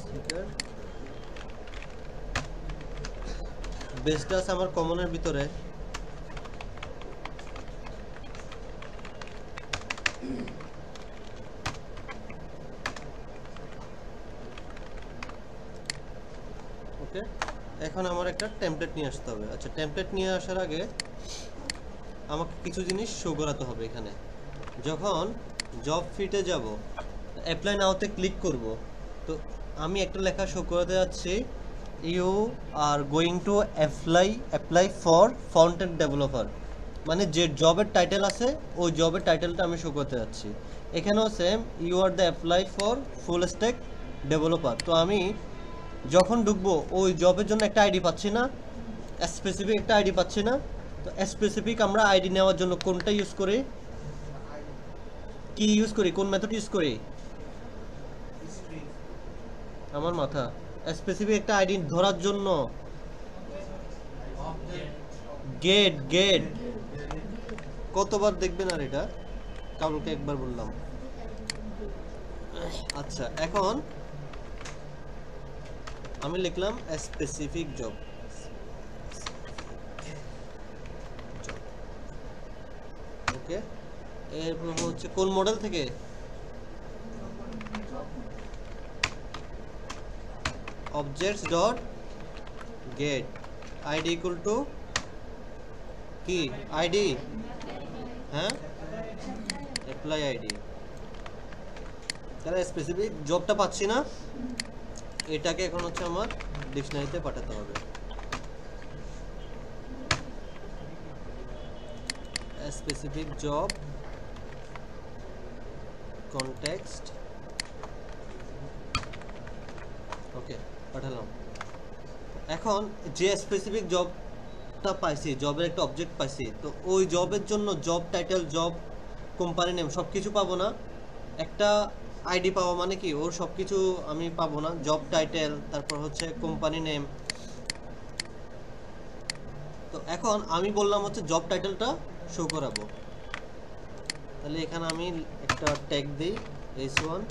সিকার বেসটা আছে আমার কমনের ভিতরে। ওকে, এখন আমার একটা টেমপ্লেট নিয়ে আসতে হবে। আচ্ছা, টেমপ্লেট নিয়ে আসার আগে আমাকে কিছু জিনিস শো করাতে হবে। এখানে যখন জব ফিটে যাব, অ্যাপ্লাই নাওতে ক্লিক করব, তো আমি একটা লেখা শো করাতে যাচ্ছি, you are going to apply for front end developer. মানে যে জবের টাইটেল আছে ওই জবের টাইটেলটা আমি শো করতে যাচ্ছি। এখানেও same, you are the apply for full stack developer. তো আমি যখন ঢুকবো ওই জবের জন্য একটা আইডি পাচ্ছি না, স্পেসিফিক একটা আইডি পাচ্ছি না। তো স্পেসিফিক আমরা আইডি নেওয়ার জন্য কোনটা ইউজ করি, কি ইউজ করি, কোন মেথড ইউজ করি? আমার মাথা, স্পেসিফিক একটা আইডি ধরার জন্য গেট কতবার দেখবেন আর এটা? কালকে একবার বললাম। আচ্ছা, এখন আমি লিখলাম স্পেসিফিক জব। ওকে, এরপর হচ্ছে কোন মডেল থেকে? objects dot get id equal to কি id, হ্যাঁ অ্যাপ্লাই id। তাহলে স্পেসিফিক জবটা পাচ্ছি না, এটাকে এখন হচ্ছে আমার ডিকশনারিতে পাঠাতে হবে। স্পেসিফিক জব কনটেক্সট, ওকে পাঠালাম। এখন যে স্পেসিফিক জবটা পাইছি, জবের একটা অবজেক্ট পাইছি, তো ওই জবের জন্য job title, job company name সব কিছু পাবো না, একটা আইডি পাবো। মানে কি ওর সব কিছু আমি পাবো না, জব টাইটেল তারপর হচ্ছে কোম্পানি নেম। তো এখন আমি বললাম হচ্ছে জব টাইটেলটা শো করাবো, তাহলে এখানে আমি একটা ট্যাগ দিই h1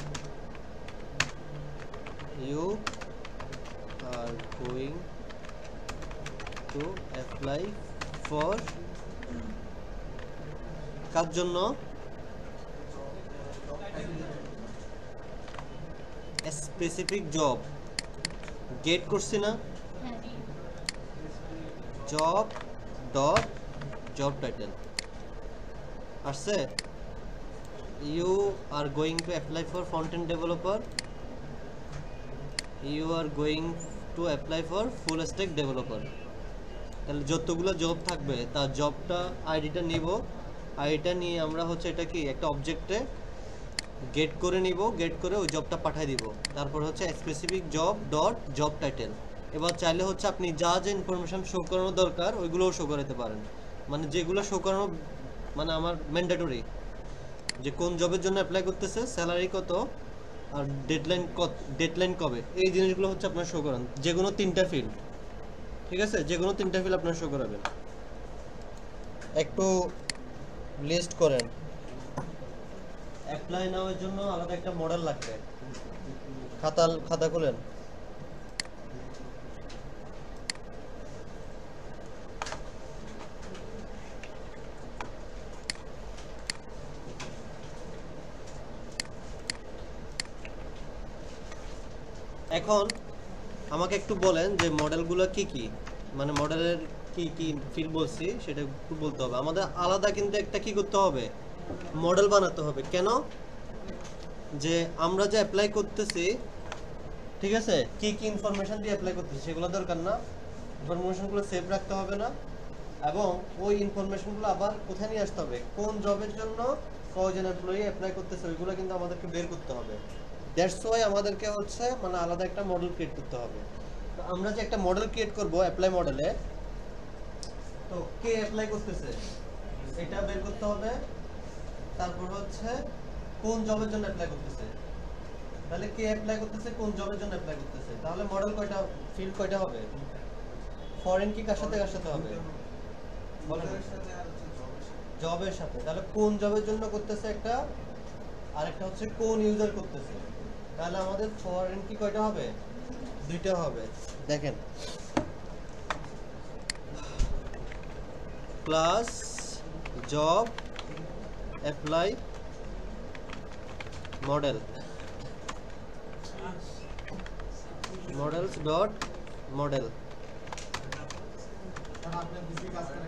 you are going to apply for কার জন্য? স্পেসিফিক জব গেট করছি না, জব ডট জব টাইটেল আসছে। you are going to apply for front-end developer, you are going to apply for full stack developer। তাহলে যতগুলো job থাকবে তার জবটা আইডিটা নিব, আইডিটা নিয়ে আমরা হচ্ছে এটা কি একটা অবজেক্টে গেট করে নিব, গেট করে ওই জবটা পাঠিয়ে দিব। তারপর হচ্ছে specific job dot job title. এবার চাইলে হচ্ছে আপনি যা যা ইনফরমেশন শো করানো দরকার ওইগুলোও শো করাতে পারেন, মানে যেগুলো শো করানো মানে আমার ম্যান্ডেটরি, যে কোন জবের জন্য অ্যাপ্লাই করতেছে, স্যালারি কত, আর ডেডলাইন কবে, এই জিনিসগুলো হচ্ছে আপনার শো করান। যে কোনো 3টা ফিল্ড, ঠিক আছে, যে কোনো 3টা ফিল্ড আপনার শো করাবেন। একটু লিস্ট করেন। অ্যাপ্লাই নাওয়ের জন্য আলাদা একটা মডেল লাগবে, খাতা খুলেন। এখন আমাকে একটু বলেন যে মডেলগুলো কি কি, মানে মডেলের কি কি ফিল্ড বলছি সেটা একটু বলতে হবে। আমাদের আলাদা কিন্তু একটা কি করতে হবে, মডেল বানাতে হবে। কেন? যে আমরা যে অ্যাপ্লাই করতেছি, ঠিক আছে, কি কি ইনফরমেশন দিয়ে অ্যাপ্লাই করতেছি সেগুলো দরকার না, ইনফরমেশনগুলো সেভ রাখতে হবে না, এবং ওই ইনফরমেশনগুলো আবার কোথায় নিয়ে আসতে হবে, কোন জবের জন্য কয়জন এমপ্লয়ি অ্যাপ্লাই করতেছে ওইগুলো কিন্তু আমাদেরকে বের করতে হবে। দ্যাটস ওয়াই আমাদেরকে হচ্ছে মানে আলাদা একটা মডেল ক্রিয়েট করতে হবে। তো আমরা যে একটা মডেল ক্রিয়েট করব অ্যাপ্লাই মডেলে, তো কে অ্যাপ্লাই করতেছে এটা বের করতে হবে। তারপর হচ্ছে কোন জবের জন্য অ্যাপ্লাই করতেছে, তাহলে কে অ্যাপ্লাই করতেছে, কোন জবের জন্য অ্যাপ্লাই করতেছে, তাহলে মডেল কয়টা, ফিল্ড কয়টা হবে, ফরেন কি কার সাথে হবে, জবের সাথে। তাহলে কোন জবের জন্য করতেছে একটা, আর একটা হচ্ছে কোন ইউজার করতেছে। তাহলে আমাদের ফরেন কি কয়টা হবে, 2টা হবে। দেখেন class job apply model, models dot model.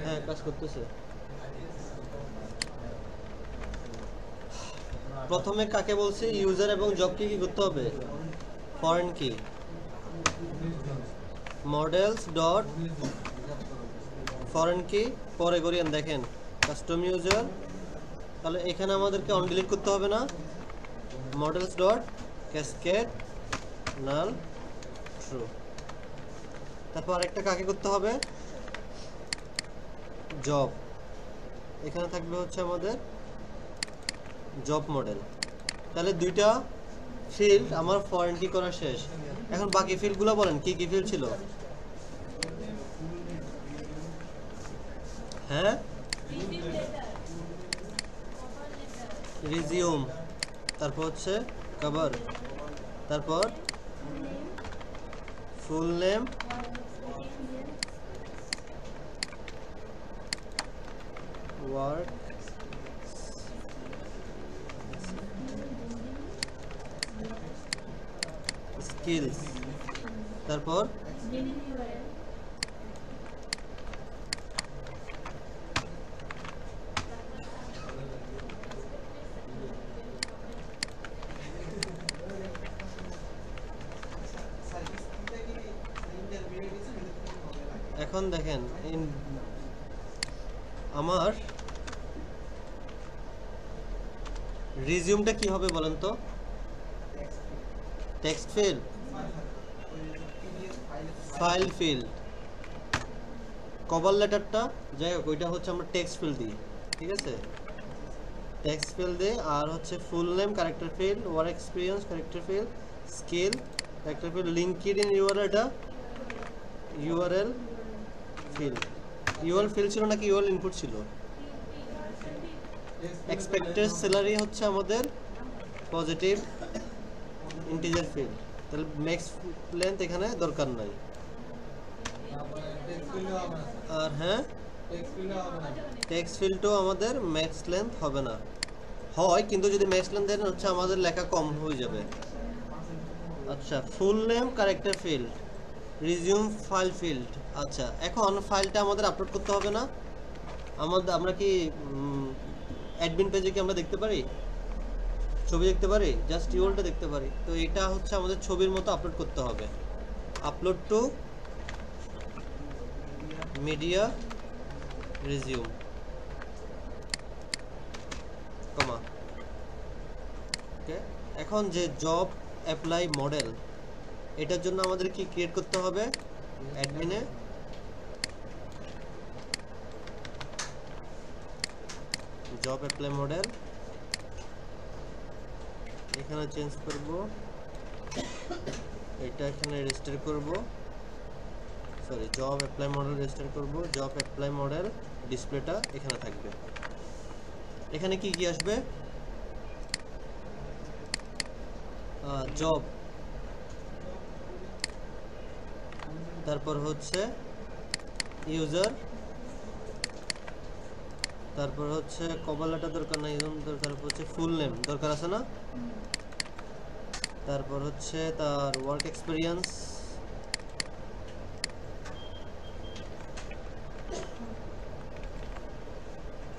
হ্যাঁ কাজ করতেছে। প্রথমে কাকে বলছি, ইউজার এবং জবকে কি করতে হবে, ফরেন কি, মডেলস ডট ফরেন কি পরে করিয়েন। দেখেন কাস্টম ইউজার, তাহলে এখানে আমাদেরকে অন ডিলিট করতে হবে না, মডেলস ডট ক্যাসকেড নাল ট্রু। তারপর আরেকটা কাকে করতে হবে, জব, এখানে থাকবে হচ্ছে আমাদের জব মডেল। তাহলে 2টা ফিল্ড আমার ফরেন কি করা শেষ। এখন বাকি ফিল্ডগুলো বলেন কি কি ফিল্ড ছিল। হ্যাঁ রিজিউম, তারপর হচ্ছে কভার, তারপর ফুল নেম, ওয়ার্ক স্কিলস, তারপর এখন দেখেন আমার রিজিউমটা কি হবে বলেন তো? Text field, file field, cover লেটারটা যাই হোক ওইটা হচ্ছে আমরা টেক্সট ফিল্ড দিই, ঠিক আছে? টেক্সট ফিল্ড দিয়ে, আর হচ্ছে full name character field, work experience character field, skill character field, LinkedIn ইউআরএলটা ইউআরএল ফিল্ড। ইউআরএল ফিল্ড ছিল নাকি ইউআরএল ইনপুট ছিল? এক্সপেক্টেড স্যালারি হচ্ছে আমাদের পজিটিভ ইন্টিজার ফিল্ড, তাহলে ম্যাক্স লেন্থ এখানে দরকার নাই। আর হ্যাঁ, টেক্সট ফিল্ডও আমাদের ম্যাক্স লেন্থ হবে না, হয় কিন্তু যদি ম্যাক্স লেন্থ দেন হচ্ছে আমাদের লেখা কম হয়ে যাবে। আচ্ছা, ফুল name character field, resume file field. আচ্ছা, এখন ফাইলটা আমাদের আপলোড করতে হবে না? আমরা কি অ্যাডমিন পেজে কি আমরা দেখতে পারি, ছবি দেখতে পারি, জাস্ট ইউআরএলটা দেখতে পারি। তো এটা হচ্ছে আমাদের ছবির মতো আপলোড করতে হবে। আপলোড টু মিডিয়া রিজিউম, কমা, ওকে। এখন যে জব অ্যাপ্লাই মডেল, এটার জন্য আমাদের কি ক্রিয়েট করতে হবে? অ্যাডমিনে জব অ্যাপ্লাই মডেল, এখানে চেঞ্জ করব, এটা এখানে রেজিস্টার করব, sorry job apply model register করব, জব অ্যাপ্লাই মডেল ডিসপ্লেটা এখানে থাকবে। এখানে কি কি আসবে? জব, তারপর হচ্ছে ইউজার, তারপর হচ্ছে কভার লেটার দরকার নাই, তারপর হচ্ছে ফুল নেম দরকার আছে না, তারপর হচ্ছে তার ওয়ার্ক এক্সপিরিয়েন্স,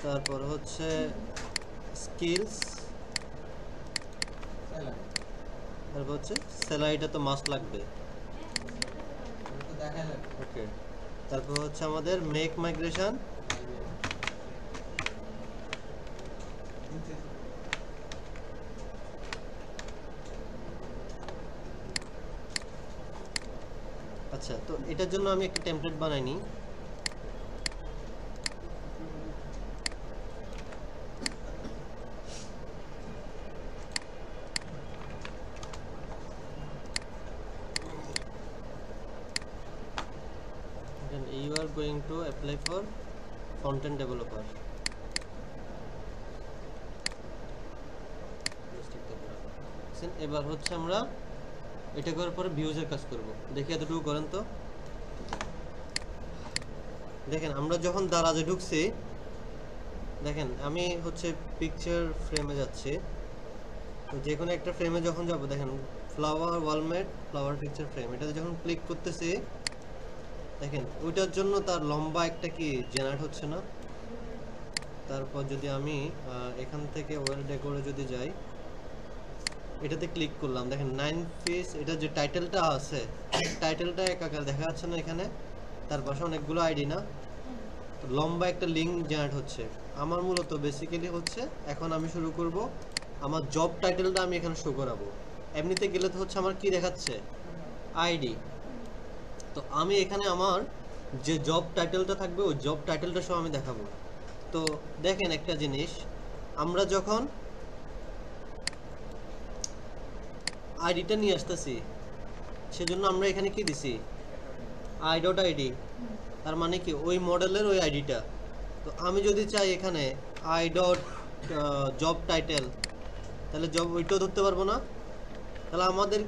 তারপর হচ্ছে স্কিলস, তারপর হচ্ছে স্যালারিটা তো মাস্ট লাগবে, ওকে। তারপর হচ্ছে আমাদের মেক মাইগ্রেশন, আচ্ছা। তো এটার জন্য আমি একটা টেমপ্লেট বানাইনি, you are going to apply for front-end developer, এবার হচ্ছে আমরা এটা করার পরে ভিউজের কাজ করব। দেখি এতটুকু করেন তো। দেখেন আমরা যখন দারাজে ঢুকছি, দেখেন আমি হচ্ছে পিকচার ফ্রেমে যাচ্ছি, তো যে কোনো একটা ফ্রেমে যখন যাব, দেখেন flower wall mat flower picture frame, এটাতে যখন ক্লিক করতেছি দেখেন ওইটার জন্য তার লম্বা একটা কি জেনারেট হচ্ছে না। তারপর যদি আমি এখান থেকে ওয়েল ডেকোরে যদি যাই, এটাতে ক্লিক করলাম, দেখেন 9 পিস, এটা যে টাইটেলটা আছে টাইটেলটা একাকার দেখা যাচ্ছে না এখানে, তার পাশে অনেকগুলো আইডি না, লম্বা একটা লিঙ্ক জেনারেট হচ্ছে। আমার মূলত বেসিক্যালি হচ্ছে এখন আমি শুরু করব আমার জব টাইটেলটা আমি এখানে শো করাবো। এমনিতে গেলে তো হচ্ছে আমার কি দেখাচ্ছে? আইডি। তো আমি এখানে আমার যে জব টাইটেলটা থাকবে ওই জব টাইটেলটা সহ আমি দেখাবো। তো দেখেন একটা জিনিস, আমরা যখন আইডিটা নিয়ে আসতেছি সেজন্য আমরা এখানে কি দিছি? i.id, তার মানে কি ওই মডেলের ওই আইডিটা। তো আমি যদি চাই এখানে জব টাইটেল, তাহলে জব ওইটাও ধরতে পারবো না। তাহলে আমাদের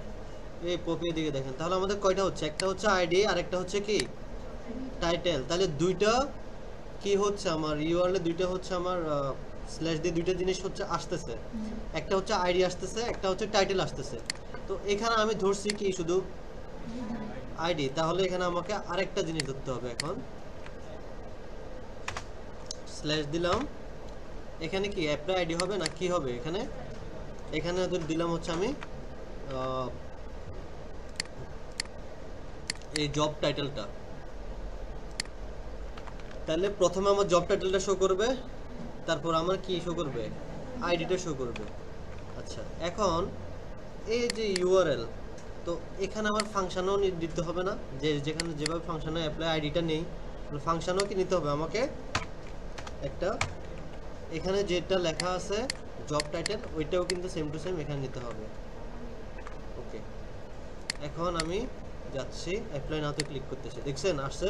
এই পপির দিকে দেখেন, তাহলে আমাদের কয়টা হচ্ছে, একটা হচ্ছে আইডি আর একটা হচ্ছে কি টাইটেল। তাহলে দুইটা কি হচ্ছে আমার ইউআরএল, দুইটা হচ্ছে আমার স্ল্যাশ দিয়ে দুইটা জিনিস হচ্ছে আসতেছে, একটা হচ্ছে আইডি আসতেছে, একটা হচ্ছে টাইটেল আসতেছে। তো এখানে আমি ধরছি কি শুধু আইডি, তাহলে এখানে আমাকে আরেকটা জিনিস ধরতে হবে। এখন স্ল্যাশ দিলাম, এখানে কি অ্যাপ্লাই আইডি হবে না কি হবে, এখানে এখানে দিলাম হচ্ছে আমি এই জব টাইটেলটা। তাহলে প্রথমে আমার জব টাইটেলটা শো করবে, তারপর আমার কি শো করবে, আইডিটা শো করবে। আচ্ছা, এখন এই যে ইউআরএল, তো এখানে আমার ফাংশনও দিতে হবে না, যে যেখানে যেভাবে ফাংশনে অ্যাপ্লাই আইডিটা নেই, ফাংশনও কি নিতে হবে আমাকে একটা, এখানে যেটা লেখা আছে জব টাইটেল ওইটাও কিন্তু সেম টু সেম এখানে নিতে হবে। ওকে, এখন আমি যাচ্ছি অ্যাপ্লাই নাওতে ক্লিক করতেছি, দেখছেন আসছে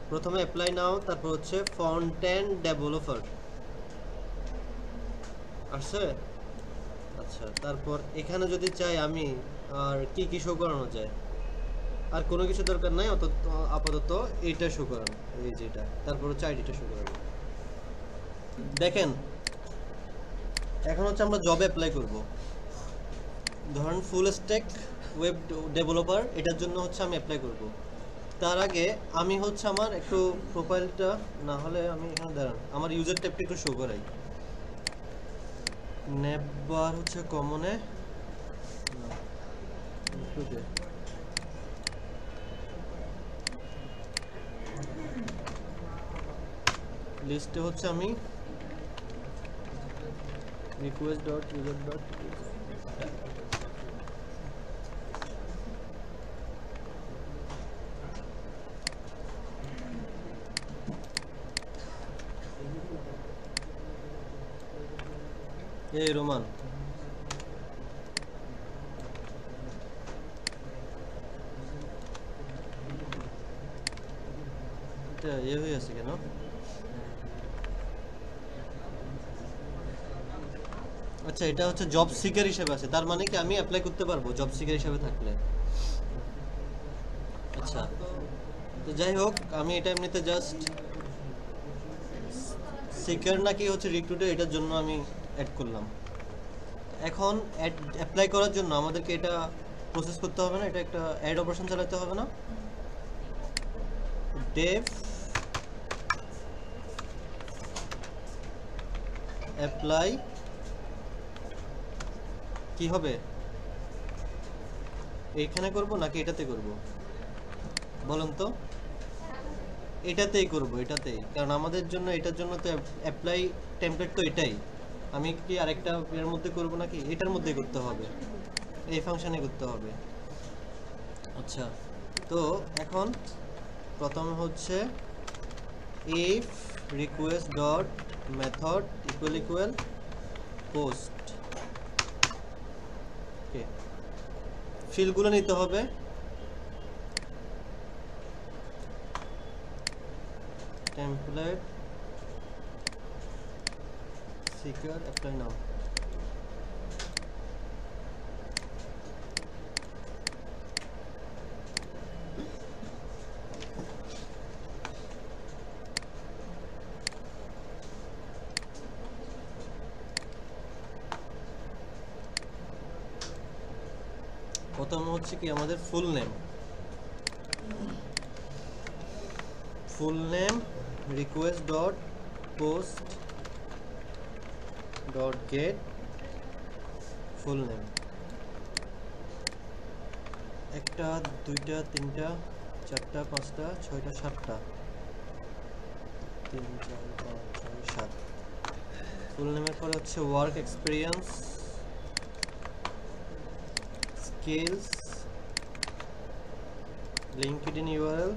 প্রথমে অ্যাপ্লাই নাও, তারপর হচ্ছে ফন্ট এন্ড ডেভেলপার আসছে। আচ্ছা, তারপর এখানে যদি চাই আমি আর কি কি শো করানো যায়, আর কোনো কিছু দরকার নাই, আপাতত এইটা শো করানো, এই যেটা, তারপর হচ্ছে আইডিটা শো করানো। দেখেন এখন হচ্ছে আমরা জবে অ্যাপ্লাই করব, ধরেন ফুল স্ট্যাক ওয়েব ডেভেলপার, এটার জন্য হচ্ছে আমি অ্যাপ্লাই করব। তার আগে আমি হচ্ছে আমার একটু প্রোফাইলটা, না হলে আমি এখানে দাঁড়ান আমার ইউজার ট্যাবটা একটু শো করাই। নেবার হচ্ছে কমনে লিস্টে হচ্ছে আমি request dot user dot এই রোমান এটা হয়ে আছে কেন? আচ্ছা, এটা হচ্ছে জব সিকার হিসেবে আছে, তার মানে কি আমি অ্যাপ্লাই করতে পারবো জব সিকার হিসেবে থাকলে। আচ্ছা, তো যাই হোক, আমি এটা এমনিতে জাস্ট সিকার নাকি হচ্ছে রিক্রুটার, এটার জন্য আমি অ্যাড করলাম। এখন অ্যাপ্লাই করার জন্য আমাদেরকে এটা প্রসেস করতে হবে না, এটা একটা অ্যাড অপারেশন চালাতে হবে না, ডেভ অ্যাপ্লাই কি হবে, এইখানে করব নাকি এটাতে করব বলুন তো? এটাতেই করব, এটাতেই, কারণ আমাদের জন্য এটার জন্য তো অ্যাপ্লাই টেমপ্লেট তো এটাই। আমি কি আরেকটা এর মধ্যে করব নাকি, এটার মধ্যে করতে হবে, এই ফাংশনে করতে হবে। আচ্ছা, তো এখন প্রথমে হচ্ছে if request dot method equal post, ওকে, ফিল্ডগুলো নিতে হবে, টেমপ্লেট seeker apply now। প্রথম হচ্ছে কি আমাদের full name request dot post dot get full name, একটা দুইটা তিনটা চারটা পাঁচটা ছয়টা সাতটা, 3 4 5 6 7। ফুল নেমের পরে হচ্ছে work experience, skills, LinkedIn URL,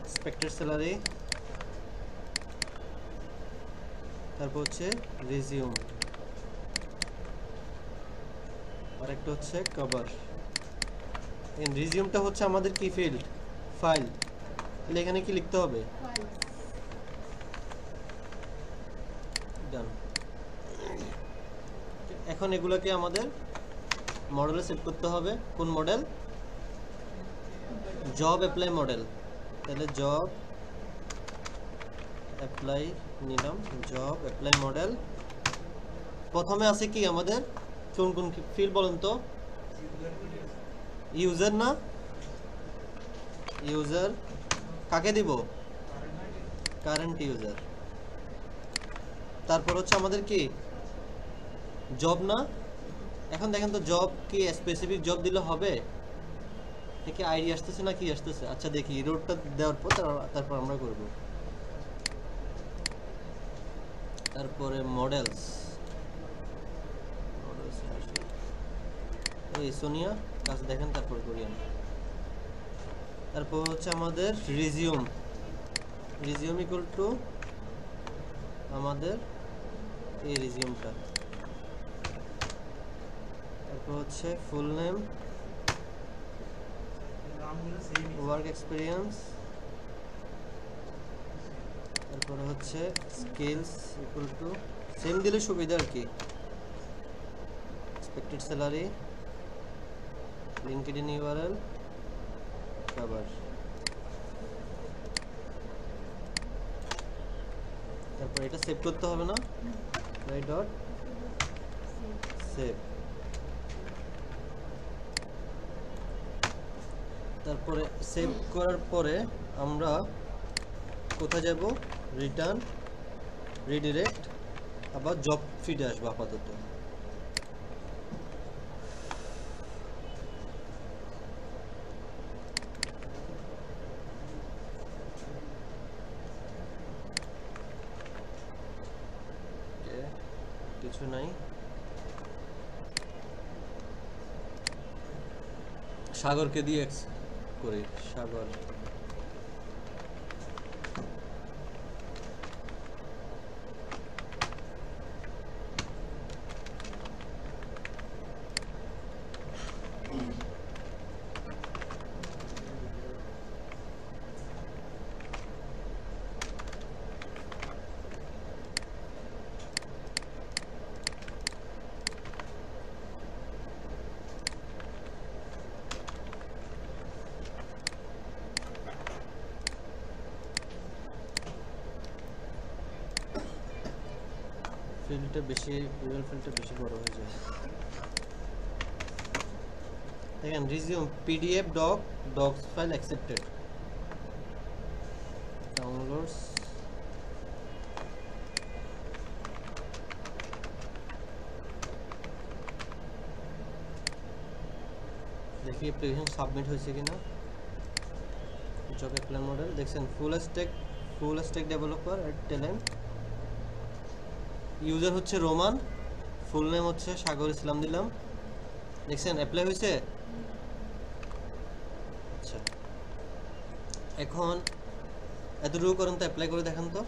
expected salary, তারপর হচ্ছে রিজিউম, আর একটা হচ্ছে কভার। এই রিজিউমটা হচ্ছে আমাদের কি ফিল্ড, ফাইল, তাহলে এখানে কি লিখতে হবে, এখন এগুলোকে আমাদের মডেলে সেট করতে হবে। কোন মডেল? Job apply model. তাহলে জব অ্যাপ্লাই নিলাম, জব অ্যাপ্লাই মডেল। প্রথমে আছে কি আমাদের, কোন কোন ফিল্ড বলেন তো? ইউজার না, ইউজার কাকে দিব? Current user. তারপর হচ্ছে আমাদের কি জব না। এখন দেখেন তো জব কি স্পেসিফিক জব দিলে হবে? দেখি আইডি আসতেছে না কি আসতেছে। আচ্ছা দেখি রোডটা দেওয়ার পর তারপর আমরা করব। তারপরে মডেলস, এই সোনিয়া কাজ দেখেন, তারপর করি আমি। তারপর হচ্ছে আমাদের রিজিউম, রিজিউম ইকুয়াল টু আমাদের এই রিজিউমটা। তারপর হচ্ছে ফুল নেম, ওয়ার্ক এক্সপিরিয়েন্স, তারপরে হচ্ছে স্কিলস ইকুয়াল টু সেম দিলে সুবিধা আর কি। Expected salary, LinkedIn URL, cover. তারপর এটা সেভ করতে হবে না, রাইট ডট সেভ। তারপরে সেভ করার পরে আমরা কোথায় যাব? রিটার্ন, রিডিরেক্ট, আবার জব ফিডে আসবো আপাতত। কিছু নাই, সাগরকে দিয়ে করি। সাগর, ফিল্ডটা বেশি, ইউআরএল ফিল্ডটা বেশি বড় হয়ে যায়। দেখেন resume PDF doc, docs file accepted, downloads, দেখি অ্যাপ্লিকেশন সাবমিট হয়েছে কিনা। জব অ্যাপ্লাই মডেল দেখছেন, full stack developer at talent. User হচ্ছে রোমান, ফুল নেম হচ্ছে সাগর ইসলাম দিলাম। দেখছেন অ্যাপ্লাই হয়েছে। আচ্ছা এখন এতটুকু করেন তো, অ্যাপ্লাই করে দেখেন তো।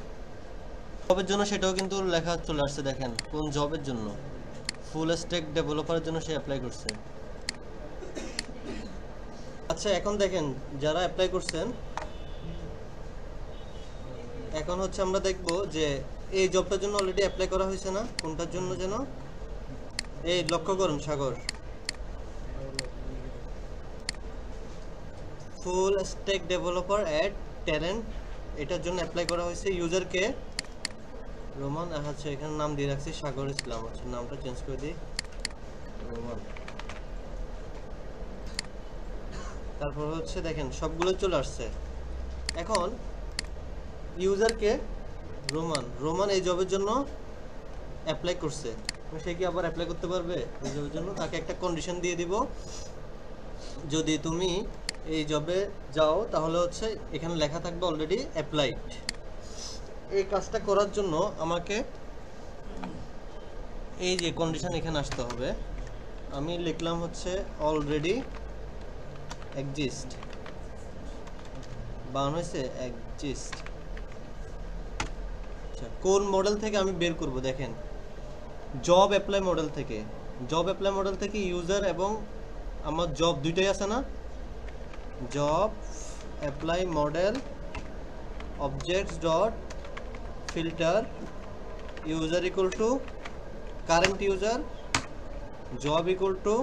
জবের জন্য সেটাও কিন্তু লেখা চলে আসছে, দেখেন কোন জবের জন্য। ফুল স্ট্যাক ডেভেলপারের জন্য সে অ্যাপ্লাই করছে। আচ্ছা এখন দেখেন যারা অ্যাপ্লাই করছেন, এখন হচ্ছে আমরা দেখব যে এই জবটার জন্য অলরেডি অ্যাপ্লাই করা হয়েছে না, কোনটার জন্য যেন, এই লক্ষ্য করুন সাগর, ফুল স্ট্যাক ডেভেলপার এট ট্যালেন্ট, এটার জন্য অ্যাপ্লাই করা হয়েছে। ইউজারকে রোমান, আচ্ছা এখানে নাম দিয়ে রাখছি সাগর ইসলাম। আচ্ছা নামটা চেঞ্জ করে দিই, রোমান। তারপর হচ্ছে দেখেন সবগুলো চলে আসছে। এখন ইউজারকে রোমান, রোমান এই জবের জন্য অ্যাপ্লাই করছে, সে কি আবার অ্যাপ্লাই করতে পারবে এই জবের জন্য? তাকে একটা কন্ডিশন দিয়ে দিব, যদি তুমি এই জবে যাও তাহলে হচ্ছে এখানে লেখা থাকবে অলরেডি অ্যাপ্লাইড। এই কাজটা করার জন্য আমাকে এই যে কন্ডিশন এখানে আসতে হবে। আমি লিখলাম হচ্ছে অলরেডি এক্সিস্ট, বানানো হয়েছে এক্সিস্ট। আচ্ছা কোন মডেল থেকে আমি বের করব? দেখেন জব অ্যাপ্লাই মডেল থেকে। জব অ্যাপ্লাই মডেল থেকে ইউজার এবং আমার জব দুইটাই আছে না, job apply model objects dot filter user equal to current user job equal to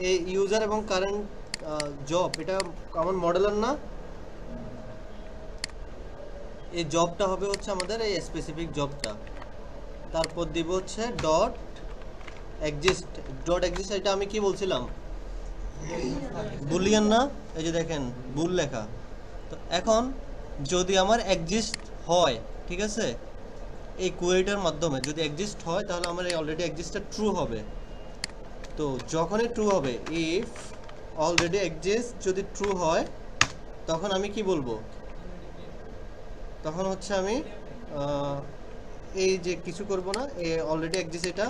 এই ইউজার এবং কারেন্ট জব, এটা আমার মডেলার না, এই জবটা হবে হচ্ছে আমাদের এই স্পেসিফিক জবটা। তারপর দিব হচ্ছে ডট এক্সিস্ট। ডট এক্সিস্ট এটা আমি কি বলছিলাম, বুলিয়ান না, এই যে দেখেন বুল লেখা। তো এখন যদি আমার এক্সিস্ট হয়, ঠিক আছে, এই কোয়েরিটার মাধ্যমে যদি এক্সিস্ট হয় তাহলে আমার এই অলরেডি এক্সিস্টটা ট্রু হবে। তো যখনই ট্রু হবে, ইফ অলরেডি এক্সিস্ট যদি ট্রু হয়, তখন আমি কি বলবো, তখন হচ্ছে আমি এই যে কিছু করব না, এই অলরেডি এক্সিস্ট এটা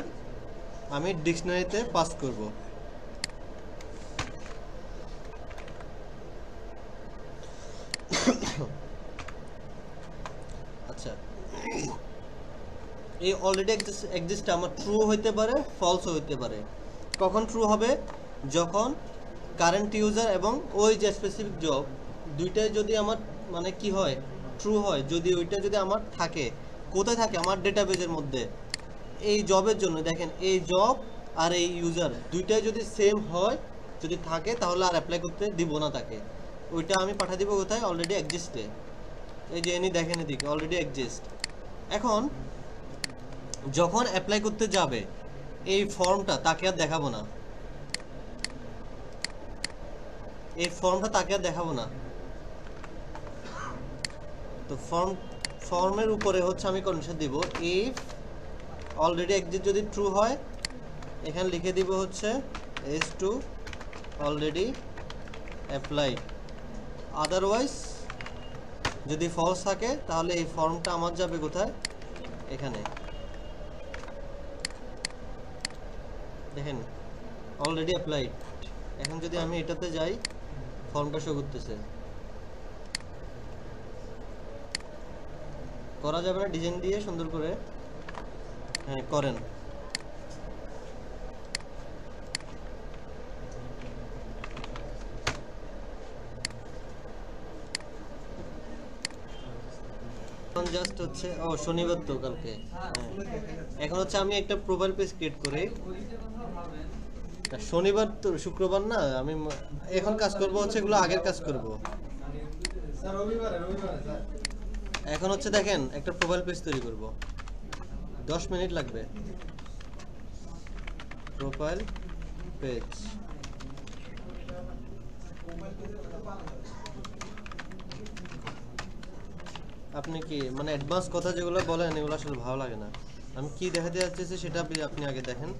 আমি ডিকশনারিতে পাস করব। আচ্ছা, এই অলরেডি এক্সিস্ট আমার ট্রু হইতে পারে, ফলসও হইতে পারে। কখন ট্রু হবে, যখন কারেন্ট ইউজার এবং ওই যে স্পেসিফিক জব দুইটাই যদি আমার মানে কি হয়, ট্রু হয়, যদি ওইটা যদি আমার থাকে, কোথায় থাকে, আমার ডেটাবেজের মধ্যে। এই জবের জন্য দেখেন, এই জব আর এই ইউজার দুইটাই যদি সেম হয়, যদি থাকে, তাহলে আর অ্যাপ্লাই করতে দিব না তাকে, ওইটা আমি পাঠিয়ে দিব কোথায়, অলরেডি এক্সিস্টে। এই যে এনি দেখেন এদিকে অলরেডি এক্সিস্ট। এখন যখন অ্যাপ্লাই করতে যাবে, এই ফর্মটা তাকে আর দেখাবো না, এই ফর্মটা তাকে আর দেখাবো না। তো ফর্মের উপরে হচ্ছে আমি কন্ডিশন দিব, ইফ অলরেডি এক্সিস্ট যদি ট্রু হয়, এখানে লিখে দিব হচ্ছে S2 অলরেডি অ্যাপ্লাইড। আদারওয়াইজ যদি ফলস থাকে, তাহলে এই ফর্মটা আমার যাবে কোথায়, এখানে দেখেন অলরেডি অ্যাপ্লাইড। এখন যদি আমি এটাতে যাই, ফর্মটা শো করতেছে। করা যাবে না ডিজাইন দিয়ে সুন্দর করে, হ্যাঁ করেন। জাস্ট হচ্ছে শনিবার তো কালকে, এখন হচ্ছে আমি একটা প্রোফাইল পেজ ক্রিয়েট করি। শনিবার তো, শুক্রবার না, আমি এখন কাজ করব হচ্ছে এগুলো আগের কাজ করব। এখন হচ্ছে দেখেন একটা প্রোফাইল পেজ তৈরি করব, 10 মিনিট লাগবে। প্রোফাইল পেজ, আপনি কি মানে অ্যাডভান্স কথা যেগুলো বলেন এগুলো আসলে ভালো লাগে না। আমি কি দেখাতে যাচ্ছি সেটা আপনি আগে দেখেন।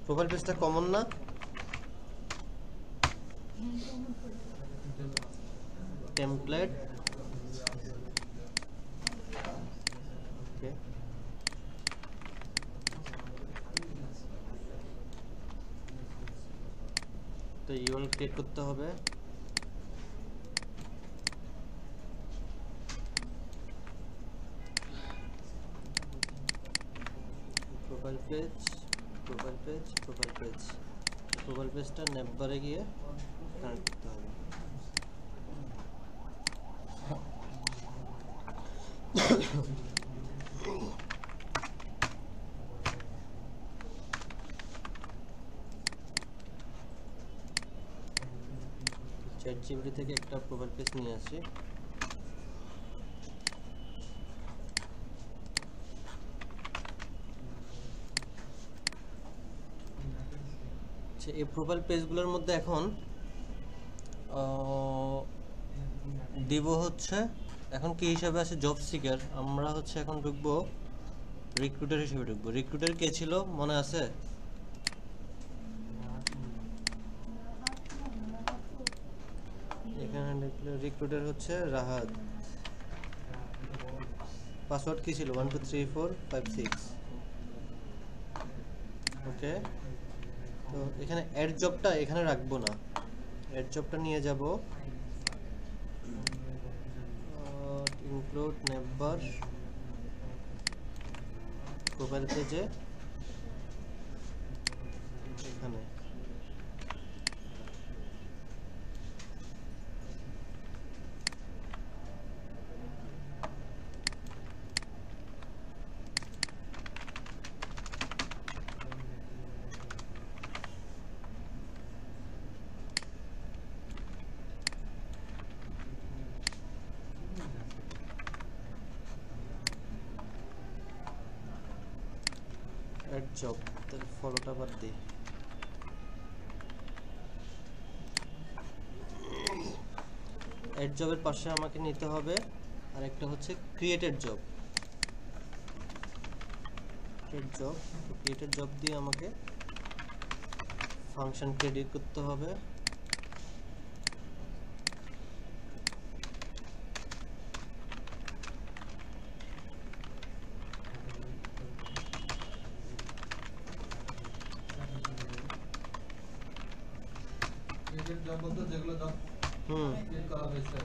প্রোফাইল পেজটা কমন না, টেমপ্লেট, ওকে। তো ইউআরএল ক্রিয়েট করতে হবে। Profile page, profile page, profile page, profile পেজটা নেটবারে গিয়ে কানেক্ট করতে হবে। চ্যাটজিপিটি থেকে একটা প্রোফাইল পেজ নিয়ে আসি। এই প্রোফাইল পেজগুলোর মধ্যে এখন দিব হচ্ছে, এখন কি হিসাবে আছে, জব সিকার। আমরা হচ্ছে এখন ঢুকবো রিক্রুটার হিসেবে ঢুকবো। রিক্রুটার কে ছিল মনে আছে? এখানে লিখলে রিক্রুটার হচ্ছে রাহাত। পাসওয়ার্ড কি ছিল, 1 2 3 4 5 6। ওকে, তো এখানে অ্যাড জবটা এখানে রাখবো না, অ্যাড জবটা নিয়ে যাব ইনক্লুড নেবার প্রোফাইল পেজে, এখানে অ্যাড জব, তাহলে ফলোটা বাদ দিই। অ্যাড জবের পাশে আমাকে নিতে হবে আর একটা হচ্ছে ক্রিয়েটেড জব। ক্রিয়েটেড জব দিয়ে আমাকে ফাংশন ক্রিয়েট করতে হবে। ক্রিয়েটেড জব বলতে যেগুলো জব ক্রিয়েট করা হয়েছে।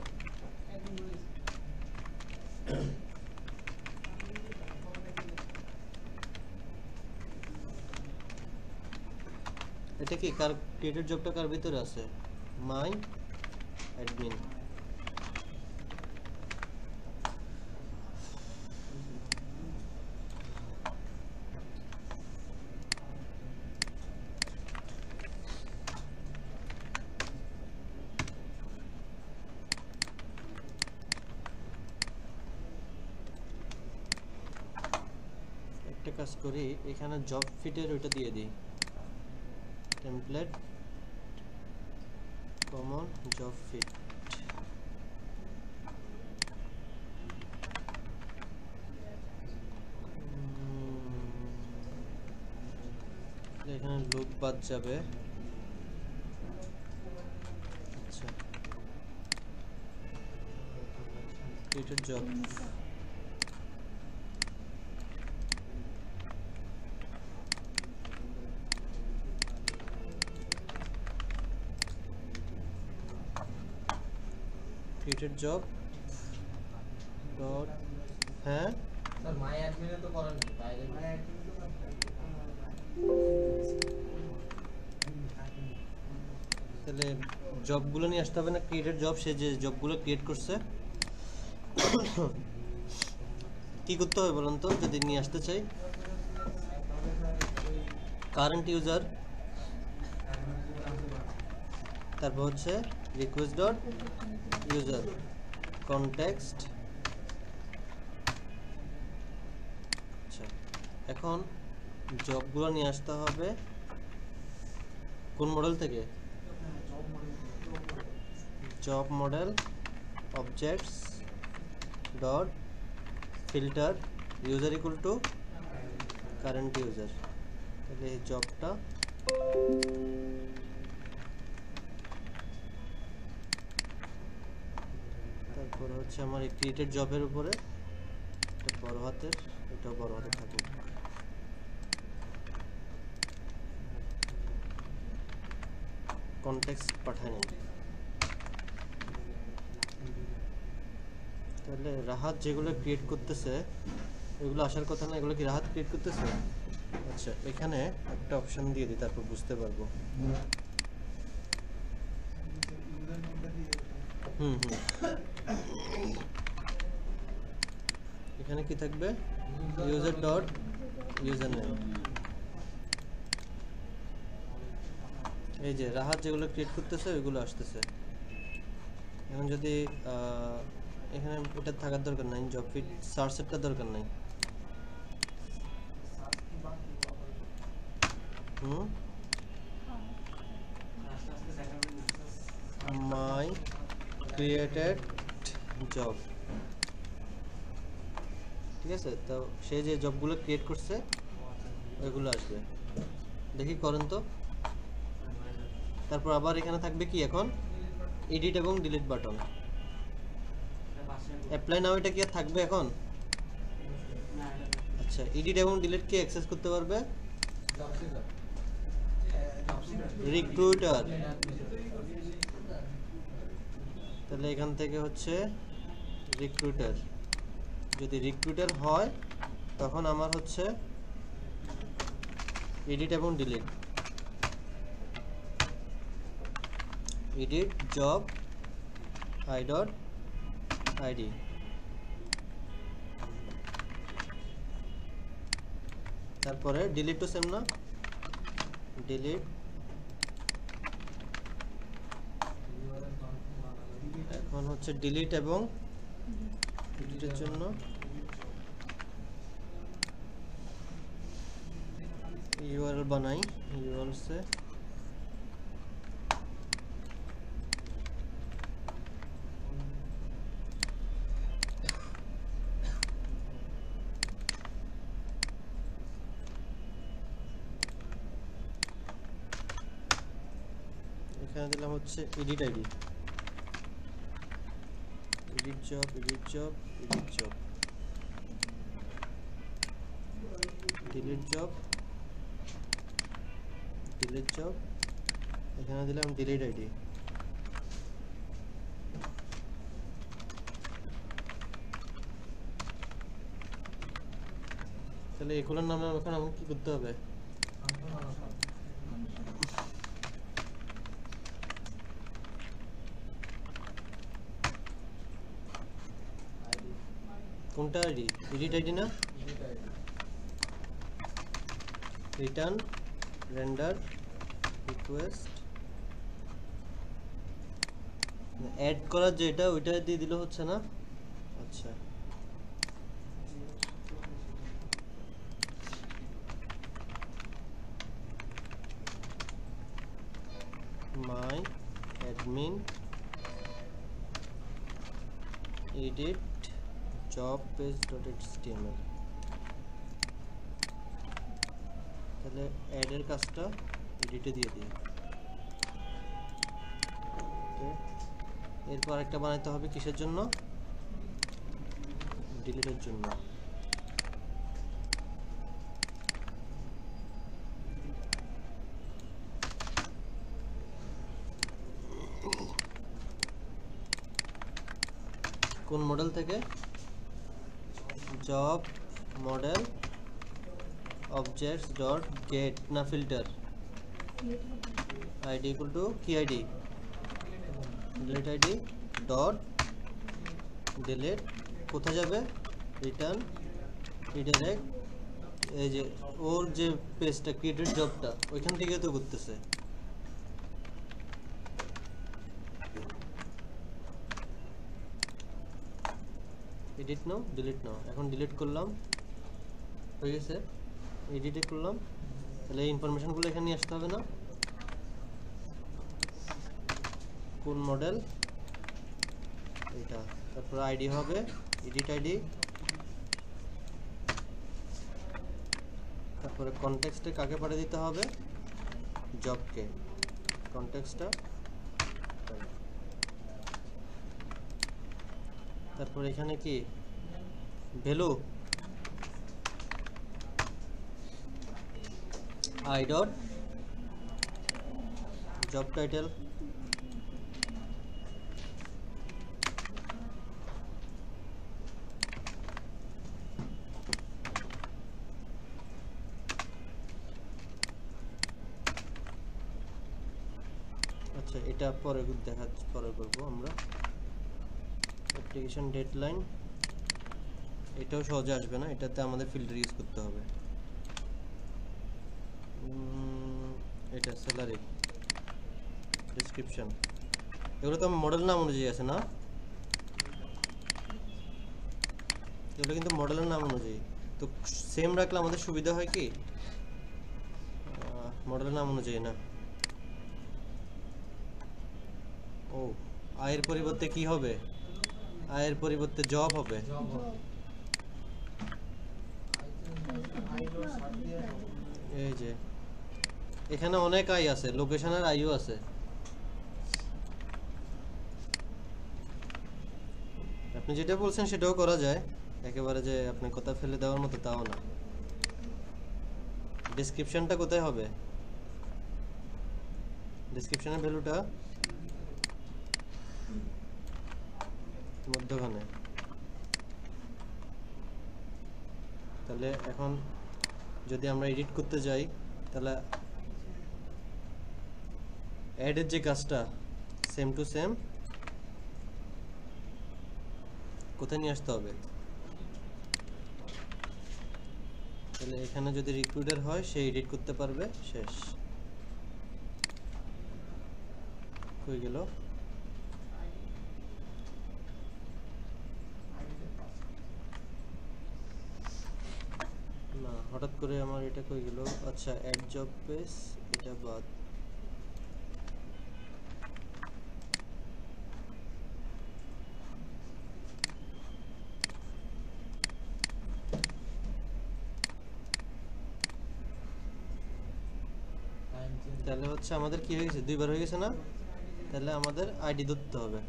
এটা কি কার ক্রিয়েটেড জবটা কার ভিতরে আছে? মাই অ্যাডমিন। একটা কাজ করি, এখানে জব ফিটের ওইটা দিয়ে দিই, টেমপ্লেট কমন জব ফিট। এখানে লুপ বাদ যাবে। আচ্ছা, created job created job dot হ্যাঁ স্যার মাই অ্যাডমিনে তো করেন না, বাইরে তাহলে জবগুলো নিয়ে আসতে হবে না? ক্রিয়েটেড জব, সে যে জবগুলো ক্রিয়েট করছে কি করতে হবে বলুন তো যদি নিয়ে আসতে চাই? কারেন্ট ইউজার, তারপর হচ্ছে রিকোয়েস্ট ডট ইউজার কনটেক্সট। আচ্ছা, এখন জবগুলো নিয়ে আসতে হবে কোন মডেল থেকে? Job model objects dot filter user equal to current user. তাহলে এই জবটা তারপরে হচ্ছে আমার এই ক্রিয়েটেড জবের উপরে এটা বড় হাতের, এটাও বড় হাতের থাকুক। কনটেক্সট পাঠায় নেই। তাহলে রাহাত যেগুলো ক্রিয়েট করতেছে এগুলো আসার কথা না, এগুলো কি রাহাত ক্রিয়েট করতেছে? আচ্ছা, এখানে একটা অপশন দিয়ে দিই, তারপর বুঝতে পারবো। এখানে কি থাকবে? User dot user name. এই যে রাহাত যেগুলো ক্রিয়েট করতেছে ওইগুলো আসতেছে। এখন যদি এখানে এটা থাকার দরকার নাই, জব ফিট সার্চেরটা দরকার নাই। মাই ক্রিয়েটেড জব, ঠিক আছে? তো সে যে জবগুলো ক্রিয়েট করছে ওইগুলো আসবে, দেখি করেন তো। তারপর আবার এখানে থাকবে কি এখন? এডিট এবং ডিলিট বাটন। অ্যাপ্লাই নাও, এটা কি আর থাকবে এখন? আচ্ছা, এডিট এবং ডিলিট কি অ্যাক্সেস করতে পারবে? রিক্রুটার। তাহলে এখান থেকে হচ্ছে রিক্রুটার, যদি রিক্রুটার হয় তখন আমার হচ্ছে এডিট এবং delete, edit job I dot ID. তারপরে ডিলিট তো সেম না, ডিলিট। এখন হচ্ছে ডিলিট এবং ডিলিটের জন্য মডেল বানাই ইউআরএলসে। এখানে দিলাম হচ্ছে edit ID, edit job, edit job, edit job, delete job, delete job. এখানে দিলাম ডিলিট আইডি। তাহলে এগুলোর নামে এখন আমাকে কি করতে হবে? কোনটা আইডি? এডিট আইডি না? রিটার্ন, রেন্ডার, রিকোয়েস্ট, অ্যাড করার যেটা ওইটা দিয়ে দিলে হচ্ছে না? আচ্ছা, মাই অ্যাডমিন এডিট job page.html। তাহলে অ্যাড এর কাজটা এডিটে দিয়ে দিই। এরপর একটা বানাইতে হবে কিসের জন্য? ডিলিটের জন্য। কোন মডেল থেকে? Job model objects dot get না filter id equal to কি id? delete id dot delete কোথায় যাবে? Return redirect. এই যে ওর যে পেজটা ক্রিয়েটেড জবটা ওইখান থেকে তো করতেছে। এডিট নাও, ডিলিট নাও। এখন ডিলিট করলাম, হয়ে গেছে। এডিটে করলাম, তাহলে এই ইনফরমেশনগুলো এখানে নিয়ে আসতে হবে না? কোন মডেল? এটা। তারপর আইডি হবে এডিট আইডি। তারপরে কনটেক্সটে কাকে পাঠিয়ে দিতে হবে? জবকে। কনটেক্সটটা। তারপর এখানে কি value i dot job title, আচ্ছা এটা পরে পরে করবো আমরা। অ্যাপ্লিকেশন ডেডলাইন, এটাও সহজে আসবে না, এটাতে আমাদের ফিল্টার ইউজ করতে হবে। এটা স্যালারি, ডেসক্রিপশন, এগুলো তো মডেল নাম অনুযায়ী আছে না? এগুলো কিন্তু মডেলের নাম অনুযায়ী, তো সেম রাখলে আমাদের সুবিধা হয় কি? মডেলের নাম অনুযায়ী না। ও, আয়ের পরিবর্তে কি হবে? আয়ের পরিবর্তে জব হবে। এই যে এখানে অনেক আই আছে, লোকেশনের আইও আছে। আপনি যেটা বলছেন সেটাও করা যায়, একেবারে যে আপনি কথা ফেলে দেওয়ার মতো তাও না। ডেসক্রিপশনটা কোথায় হবে? ডেসক্রিপশনের ভ্যালুটা মধ্যখানে। তাহলে এখন যদি আমরা এডিট করতে যাই, তাহলে অ্যাডের যে কাজটা সেম টু সেম কোথায় নিয়ে আসতে হবে? তাহলে এখানে যদি রিক্রুটার হয় সে এডিট করতে পারবে, শেষ। কই গেল? না হঠাৎ করে আমার এটা কই গেল? আচ্ছা, অ্যাড জব পেজ, এটা বাদ। তাহলে হচ্ছে আমাদের কি হয়ে গেছে, দুইবার হয়ে গেছে না? তাহলে আমাদের আইডি ধরতে হবে।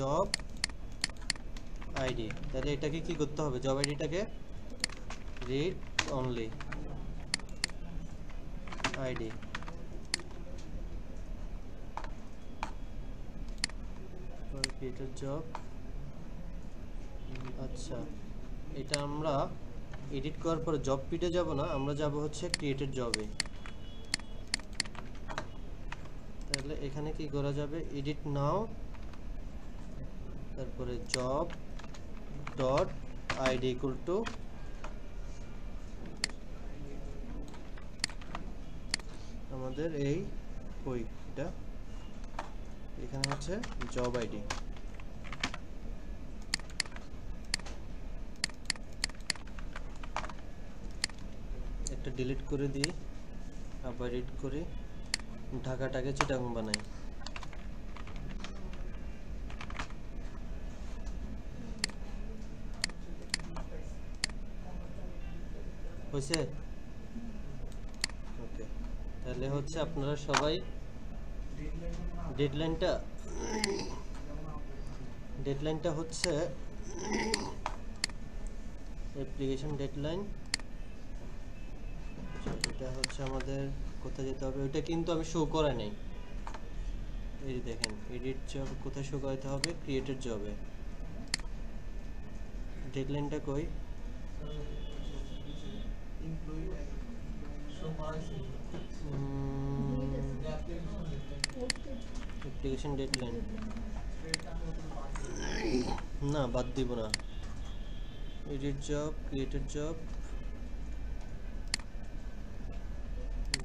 জব আইডি, তাহলে এটাকে কি করতে হবে? জব আইডিটাকে read only ID. Created job. আচ্ছা, এটা আমরা এডিট করার পরে জব পিটে যাব না, আমরা যাব হচ্ছে ক্রিয়েটেড জবে। তাহলে এখানে কি করা যাবে? এডিট নাও, তারপরে job dot ID equal to আমাদের এই কই এটা এখানে হচ্ছে জব আইডি। একটা ডিলিট করে দিই, আবার এডিট করি, ঢাকাটাকে চিটাগাং বানাই। হয়েছে? ওকে, তাহলে হচ্ছে আপনারা সবাই ডেডলাইনটা হচ্ছে অ্যাপ্লিকেশন ডেডলাইন। এটা হচ্ছে আমাদের কোথায় যেতে হবে, ওইটা কিন্তু আমি শো করাই নাই। এই দেখেন, এডিট জব কোথায় শো করাতে হবে? ক্রিয়েটেড জবে। ডেডলাইনটা কই? অ্যাপ্লিকেশন ডেডলাইন না, বাদ দিব না। এডিট জব, ক্রিয়েটেড জব,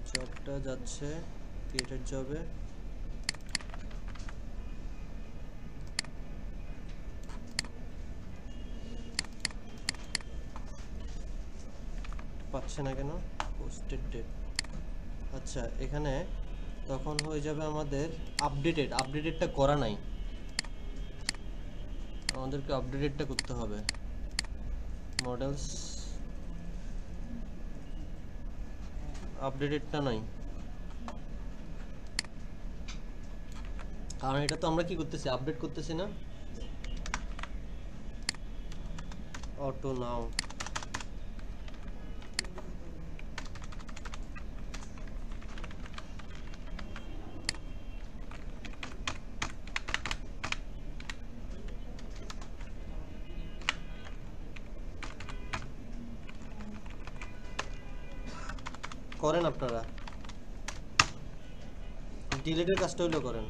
জবটা যাচ্ছে ক্রিয়েটেড জবে। পাচ্ছে না কেন? Posted date. আচ্ছা, এখানে তখন হয়ে যাবে আমাদের আপডেটেডটা করা নাই, আমাদেরকে আপডেটেডটা করতে হবে। মডেলস আপডেটেডটা নাই, কারণ এটা তো আমরা কি করতেছি? আপডেট করতেছি না। অটো নাও, করেন আপনারা, ডিলিটের কাজটা হইলেও করেন।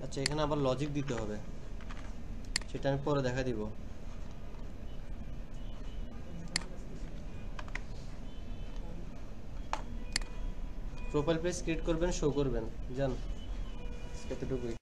আচ্ছা, এখানে আবার লজিক দিতে হবে, সেটা আমি পরে দেখা দিব। প্রোফাইল পেজ ক্রিয়েট করবেন, শো করবেন, জান, এতটুকুই।